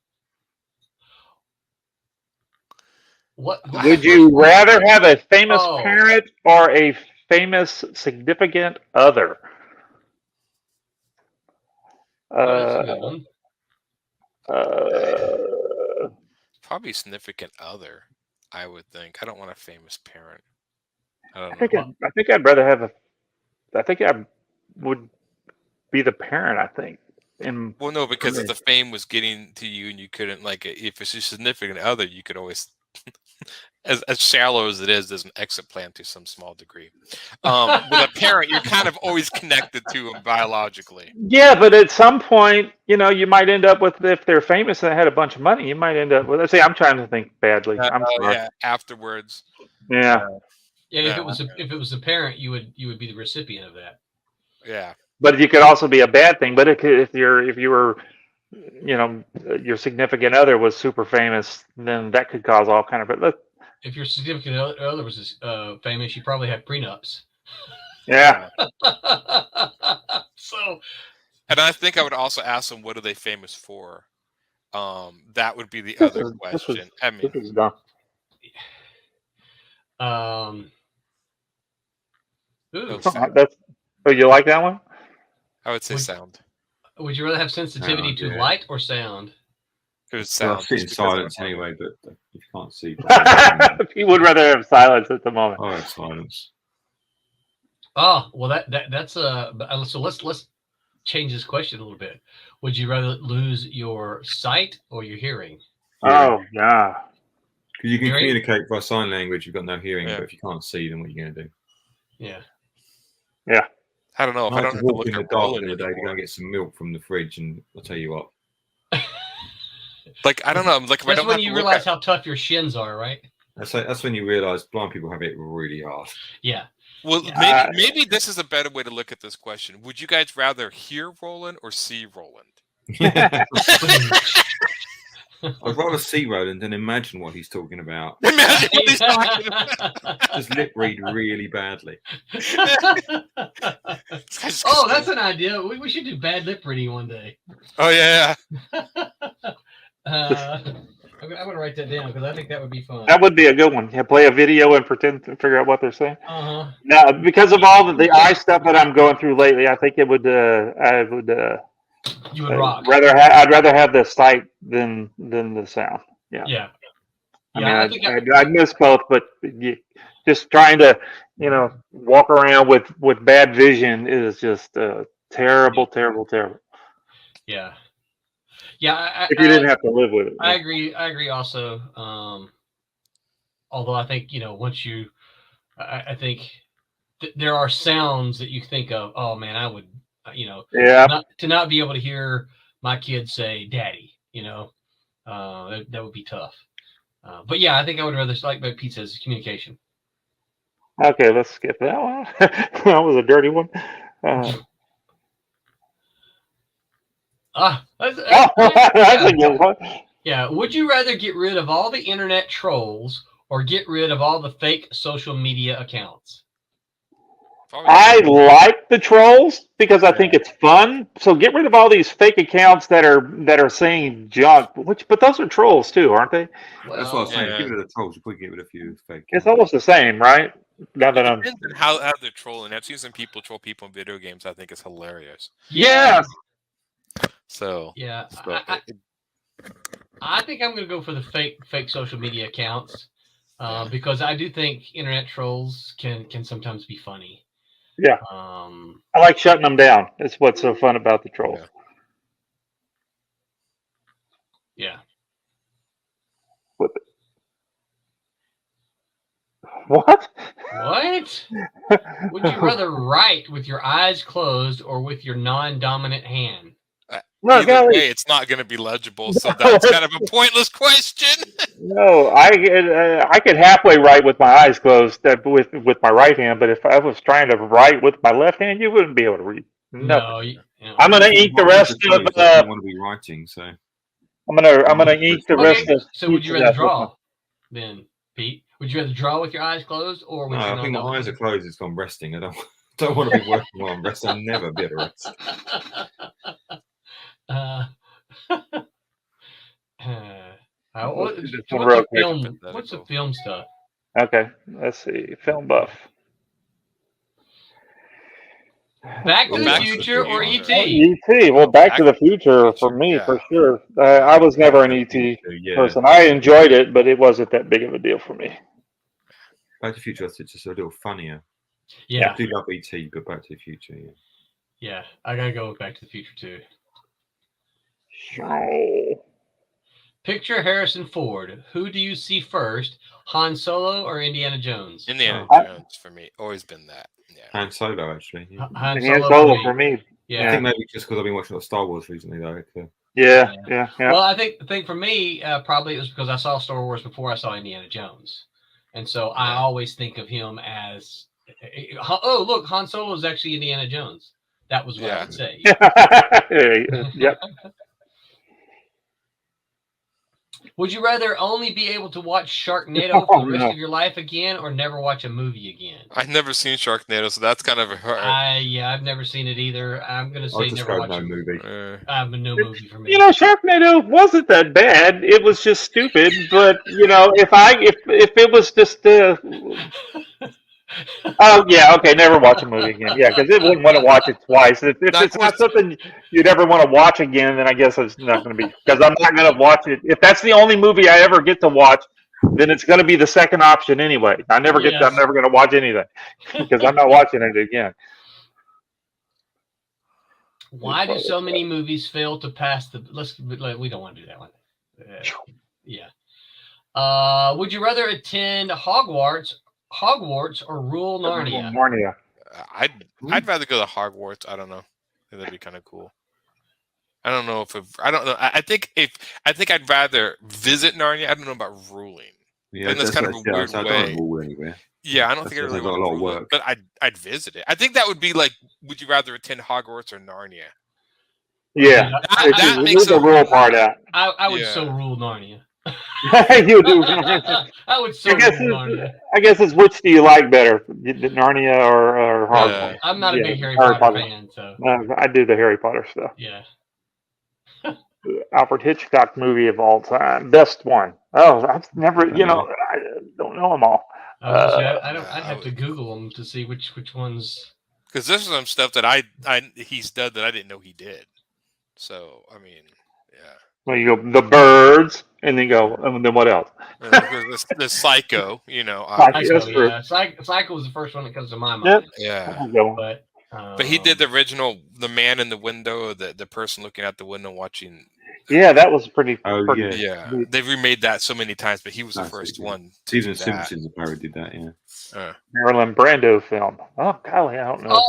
What would you rather have a famous parent or a famous significant other? Probably significant other, I would think. I don't want a famous parent. I think I'd rather have I think I would be the parent, I think. Well, no, because if the fame was getting to you and you couldn't, like, if it's a significant other, you could always, as shallow as it is, there's an exit plan to some small degree. With a parent, you're kind of always connected to them biologically. Yeah, but at some point, you might end up with, if they're famous and they had a bunch of money, you might end up with, let's say, I'm trying to think badly. I'm sorry. Yeah, afterwards. Yeah. Yeah, if it was a parent, you would be the recipient of that. Yeah. But it could also be a bad thing. But if you were, your significant other was super famous, then that could cause all kind of. But if your significant other was famous, you probably had prenups. Yeah. So. And I think I would also ask them, what are they famous for? That would be the other question. This is dumb. You like that one? I would say sound. Would you rather have sensitivity to light or sound? It was sound. Well, sit in silence anyway, but if you can't see. He would rather have silence at the moment. I have silence. Oh, well, that's so let's change this question a little bit. Would you rather lose your sight or your hearing? Oh, yeah. Because you can communicate by sign language, you've got no hearing, but if you can't see, then what are you going to do? Yeah. Yeah. I don't know. I had to walk in the dark the other day to go and get some milk from the fridge, and I'll tell you what. Like, I don't know. Like, that's when you realize how tough your shins are, right? That's when you realize blind people have it really hard. Yeah. Well, maybe this is a better way to look at this question. Would you guys rather hear Roland or see Roland? I'd rather see Roland than imagine what he's talking about. Imagine what he's talking about. Just lip read really badly. Oh, that's an idea. We should do bad lip reading one day. Oh, yeah. I'm going to write that down because I think that would be fun. That would be a good one. Yeah, play a video and pretend to figure out what they're saying. Uh-huh. Now, because of all the eye stuff that I'm going through lately, I think it would. You would rock. I'd rather have the sight than the sound. Yeah. Yeah. I mean, I miss both, but just trying to, walk around with bad vision is just terrible, terrible, terrible. Yeah. Yeah. If you didn't have to live with it. I agree also. Although I think, once you I think there are sounds that you think of. Oh man, I would, not be able to hear my kids say "daddy," that would be tough. But yeah, I think I would rather, like Pete says, communication. Okay, let's skip that one. That was a dirty one. That's a good one. Yeah. Would you rather get rid of all the internet trolls or get rid of all the fake social media accounts? I like the trolls because I think it's fun. So get rid of all these fake accounts that are saying junk. But those are trolls too, aren't they? Well, that's what I was saying. Get rid of the trolls. You could get rid of a few fake. It's almost the same, right? Now that it depends on how they're trolling. I've seen some people troll people in video games. I think it's hilarious. Yeah. So yeah, I think I'm going to go for the fake social media accounts because I do think internet trolls can sometimes be funny. Yeah. I like shutting them down. That's what's so fun about the trolls. Yeah. Flip it. What? What? Would you rather write with your eyes closed or with your non-dominant hand? Either way, it's not going to be legible, so that's kind of a pointless question. No, I could halfway write with my eyes closed with my right hand, but if I was trying to write with my left hand, you wouldn't be able to read. No, I'm gonna ink the rest of. I don't want to be writing, so I'm gonna ink the rest of. So would you rather draw, then, Pete? Would you rather draw with your eyes closed or with your I think my eyes are closed. It's gone resting. I don't want to be working while I'm resting. I'll never be able to rest. What's the film stuff? Okay, let's see. Film buff. Back to the Future or E.T.? E.T. Well, Back to the Future for me, for sure. I was never an E.T. person. I enjoyed it, but it wasn't that big of a deal for me. Back to the Future, it's just a little funnier. Yeah. I do love E.T., but Back to the Future, yeah. Yeah, I gotta go with Back to the Future too. Picture Harrison Ford. Who do you see first, Han Solo or Indiana Jones? Indiana Jones for me. Always been that. Yeah. Han Solo, actually. Yeah. Han Solo for me. Yeah. I think maybe just because I've been watching Star Wars recently, though. Yeah. Well, I think for me, probably it was because I saw Star Wars before I saw Indiana Jones. And so I always think of him as, oh, look, Han Solo is actually Indiana Jones. That was what I would say. Yep. Would you rather only be able to watch Sharknado for the rest of your life again or never watch a movie again? I've never seen Sharknado, so that's kind of hard. I've never seen it either. I'm going to say never watch no movie. No movie for me. Sharknado wasn't that bad. It was just stupid, but if it was just oh yeah, okay, never watch a movie again. Yeah, because it wouldn't want to watch it twice. If it's not something you'd ever want to watch again, then I guess it's not going to be. Because I'm not going to watch it. If that's the only movie I ever get to watch, then it's going to be the second option anyway. I'm never going to watch anything because I'm not watching it again. Why do so many movies fail to pass the? We don't want to do that one. Yeah. Would you rather attend Hogwarts or rule Narnia? Narnia. I'd rather go to Hogwarts. I don't know. That'd be kind of cool. I don't know I don't know. I think I'd rather visit Narnia. I don't know about ruling. Yeah, that's kind of a weird way. I don't rule anywhere. Yeah, I don't think I really got a lot of work. But I'd visit it. I think that would be like, would you rather attend Hogwarts or Narnia? Yeah, that makes the rule part out. I would so rule Narnia. You do. I would so rule Narnia. I guess it's which do you like better, Narnia or Hogwarts? I'm not a big Harry Potter fan, so I do the Harry Potter stuff. Yeah. Alfred Hitchcock movie of all time, best one. Oh, I've never, I don't know them all. I'd have to Google them to see which ones. Because this is some stuff that he's done that I didn't know he did. So I mean, yeah. Well, you go The Birds, and then and then what else? the Psycho, Psycho was the first one that comes to my mind. Yeah. But he did the original, The Man in the Window, the person looking out the window watching Yeah, that was pretty. Oh, pretty Yeah, they've remade that so many times, but he was the first one. Even the Simpsons parodied that. Yeah. Marlon Brando film. Oh golly, I don't know.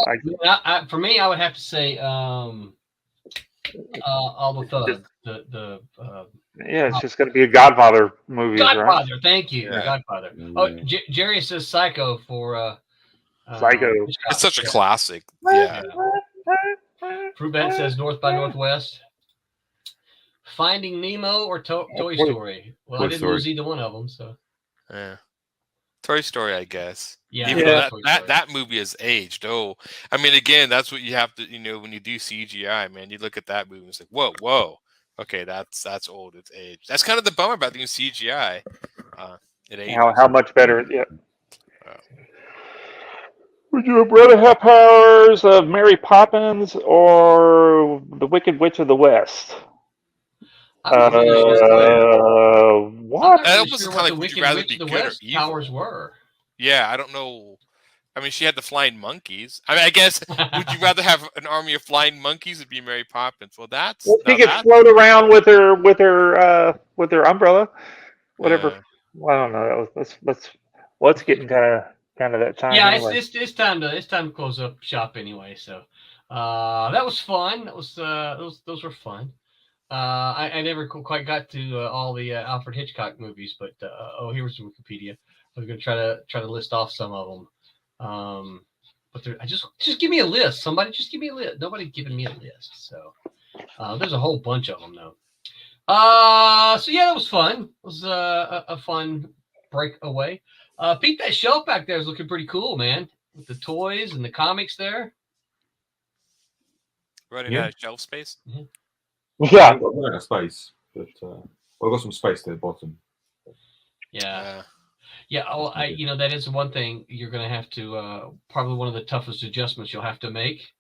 For me, I would have to say all the thugs. Yeah, it's just going to be a Godfather movie. Godfather, right? thank you. Yeah. Godfather. Oh, Jerry says Psycho for Psycho. It's such a classic. Yeah. Fruit Bat says North by Northwest. Finding Nemo or Toy Story? Well, I didn't lose either one of them, so. Yeah. Toy Story, I guess. Yeah. Even though that movie has aged. Oh, I mean, again, that's what you have to, when you do CGI, man, you look at that movie and it's like, whoa. Okay, that's old. It's aged. That's kind of the bummer about doing CGI. It ages. How much better? Yeah. Would you rather have powers of Mary Poppins or the Wicked Witch of the West? What? That almost kind of like, would you rather be good or evil? Powers were. Yeah, I don't know. I mean, she had the flying monkeys. I mean, I guess, would you rather have an army of flying monkeys or be Mary Poppins? Well, that's. Well, she could float around with her umbrella, whatever. Yeah. Well, I don't know. It's getting kind of that time. Yeah, anyway. it's time to close up shop anyway. So that was fun. That was those were fun. I never quite got to all the Alfred Hitchcock movies, but here's Wikipedia. I was gonna try to list off some of them. But just give me a list. Somebody just give me a list. Nobody's giving me a list. So there's a whole bunch of them though. So yeah, that was fun. It was a fun breakaway. Pete, that shelf back there is looking pretty cool, man. With the toys and the comics there. Running out of shelf space. Mm-hmm. Yeah, I've got space, but I've got some space to the bottom. Yeah. Oh, that is one thing you're going to have to. Probably one of the toughest adjustments you'll have to make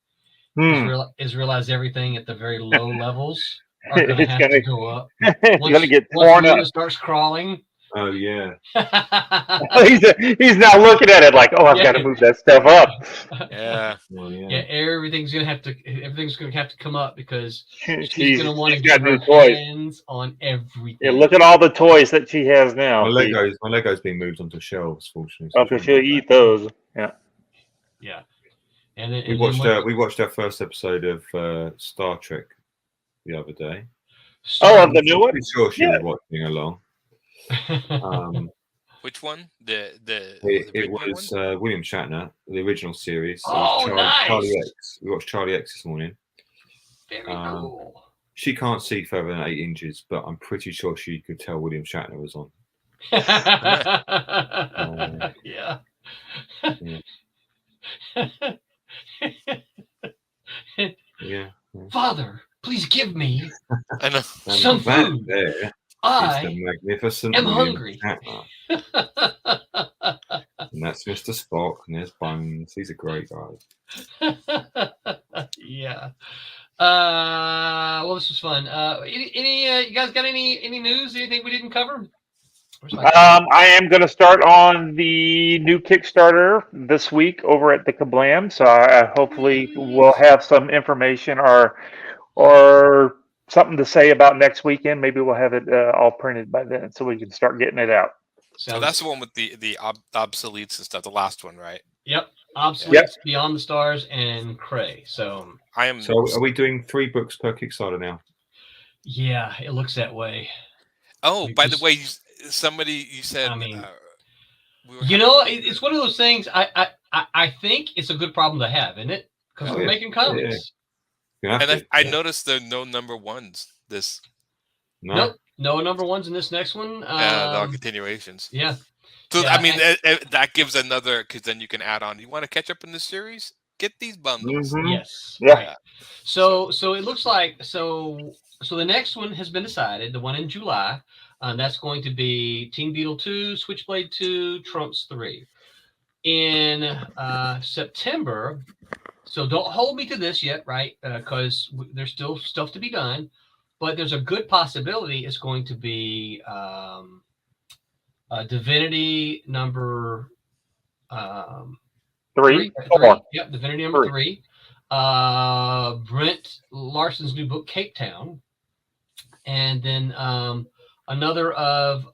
is realize everything at the very low levels are going to have to go up. It's going to get torn up. Starts crawling. Oh yeah. he's now looking at it like, I've got to move that stuff up. Yeah. Well, yeah. Yeah, everything's gonna have to come up because she's gonna want to got get new her toys. hands on everything. Yeah, look at all the toys that she has now. My Lego's being moved onto shelves, fortunately. Oh, because she'll eat those. Yeah. Yeah. And then we watched our first episode of Star Trek the other day. Of the new one? I'm sure she was watching along. Which one? It was William Shatner, the original series. Nice. Charlie X. We watched Charlie X this morning. Very cool. She can't see further than 8 inches, but I'm pretty sure she could tell William Shatner was on. Yeah. Yeah. Father, please give me I know. some food. There. I the magnificent am William hungry. Shatner. And that's Mr. Spock, and there's Bones. These are great guys. Yeah. Well, this was fun. You guys got any news? Anything we didn't cover? I am going to start on the new Kickstarter this week over at the Kablam. So hopefully we'll have some information or something to say about next weekend. Maybe we'll have it all printed by then, so we can start getting it out. So that's the one with the obsoletes and stuff. The last one, right? Yep. Obsoletes, Beyond the Stars, and Cray. So are we doing 3 books per Kickstarter now? Yeah, it looks that way. Oh, by the way, you said. I mean, it's one of those things. I think it's a good problem to have, isn't it? Because we're making comics. Yeah. And I noticed there are no number ones. Nope, no number ones in this next one. No continuations. Yeah. So I mean, that gives another, because then you can add on. You want to catch up in the series? Get these bundles. Mm-hmm. Yes. Yeah. So it looks like so the next one has been decided. The one in July, that's going to be Teen Beetle 2, Switchblade 2, Trunks 3. In September. So don't hold me to this yet, right? Because there's still stuff to be done. But there's a good possibility it's going to be Divinity number 3. Yep, Divinity number 3. Brent Larson's new book, Cape Town. And then another of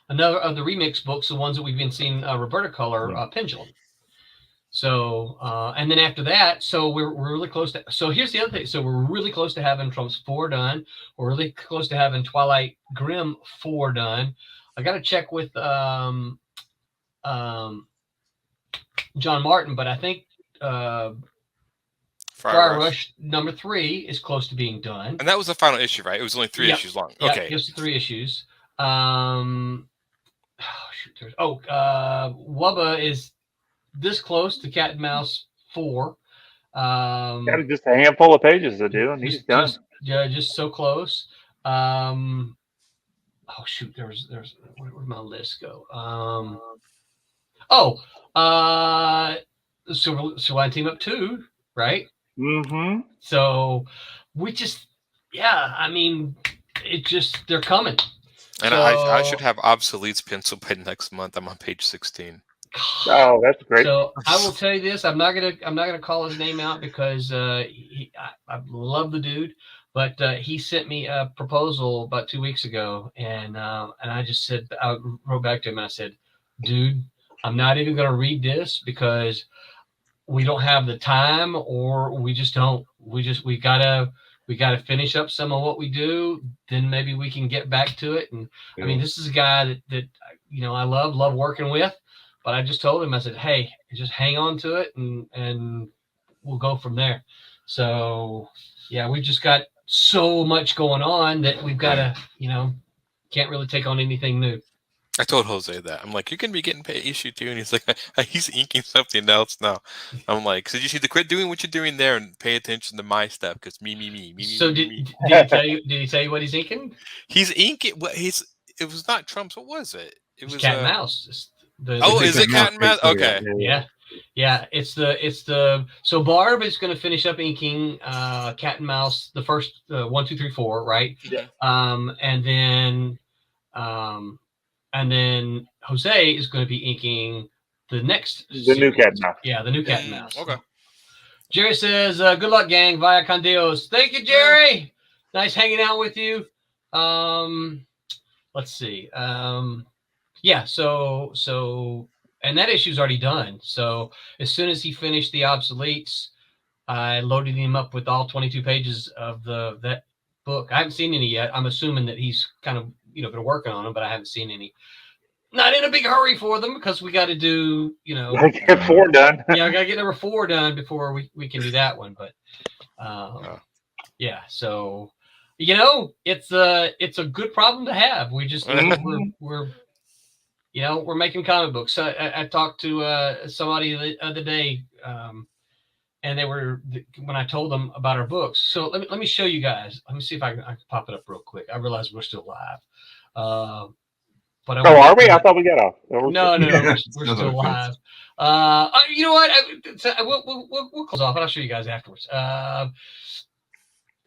the remix books, the ones that we've been seeing Roberta color, Pendulum. So, and then after that, so we're really close to, so here's the other thing. So we're really close to having Trump's 4 done. We're really close to having Twilight Grimm 4 done. I got to check with John Martin, but I think Friar Rush number 3 is close to being done. And that was the final issue, right? It was only 3 issues long. Yeah, Okay. just 3 issues. Wubba is this close to Cat and Mouse 4. Got just a handful of pages to do, and he's done. Just so close. There's where'd my list go? Silverline Team Up 2, right? Mm-hmm. So we just, I mean, they're coming. And I should have Obsolete's pencil by next month. I'm on page 16. Oh, that's great. So I will tell you this: I'm not gonna call his name out because I love the dude, but he sent me a proposal about 2 weeks ago, and I just said, I wrote back to him and I said, dude, I'm not even gonna read this because we don't have the time, or we gotta finish up some of what we do. Then maybe we can get back to it. And I mean, this is a guy that I love working with. But I just told him, I said, hey, just hang on to it and we'll go from there. So, yeah, we've just got so much going on that we've got to, can't really take on anything new. I told Jose that. I'm like, you're going to be getting paid issue 2. And he's like, he's inking something else now. I'm like, so you need to quit doing what you're doing there and pay attention to my stuff because me. So did he tell you what he's inking? He's inking. It was not Trump's. What was it? It was Cat and Mouse. Is it Cat and Mouse? Okay. Yeah. It's the so Barb is going to finish up inking Cat and Mouse, the first 1, 2, 3, 4, right? Yeah. And then Jose is going to be inking the next series. New Cat and Mouse. Yeah, the new Cat and Mouse. Okay. Jerry says, "Good luck, gang. Via con Dios." Thank you, Jerry. Nice hanging out with you. Let's see. So and that issue's already done. So as soon as he finished the Obsoletes, I loaded him up with all 22 pages of that book. I haven't seen any yet. I'm assuming that he's kind of been working on them, but I haven't seen any. Not in a big hurry for them because we got to do get 4 done. Yeah, I got to get number 4 done before we can do that one. But so it's a good problem to have. We just we're making comic books. So I talked to somebody the other day, and they were, when I told them about our books. So let me show you guys. Let me see if I can pop it up real quick. I realize we're still live. But are we? I thought we got off. No, we're still live. You know what? We'll close off, and I'll show you guys afterwards.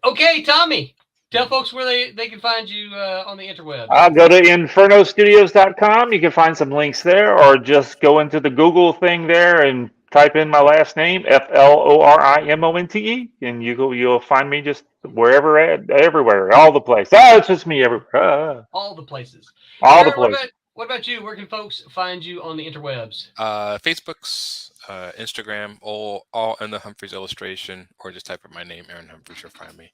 Okay, Tommy. Tell folks where they can find you on the interwebs. I'll go to infernostudios.com. You can find some links there, or just go into the Google thing there and type in my last name, FLORIMONTE, and you'll find me just everywhere, all the places. It's just me everywhere. All the places. All the places. What about you? Where can folks find you on the interwebs? Facebook's, Instagram, all in the Humphreys illustration, or just type in my name, Aaron Humphreys, you'll find me.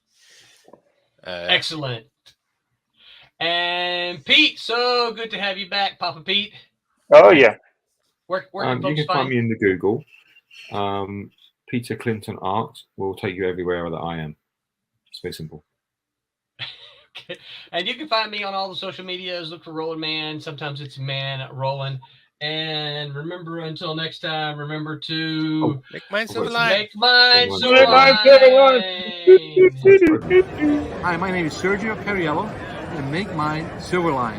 Excellent. And Pete, so good to have you back, Papa Pete. Oh yeah. Where you can find me in the Google. Peter Clinton Art will take you everywhere that I am. It's very simple. Okay. And you can find me on all the social medias. Look for Roland Man. Sometimes it's Man Roland. And remember, until next time, remember to make mine Silverline. Make mine Silverline. Hi, my name is Sergio Periello, and make mine Silverline.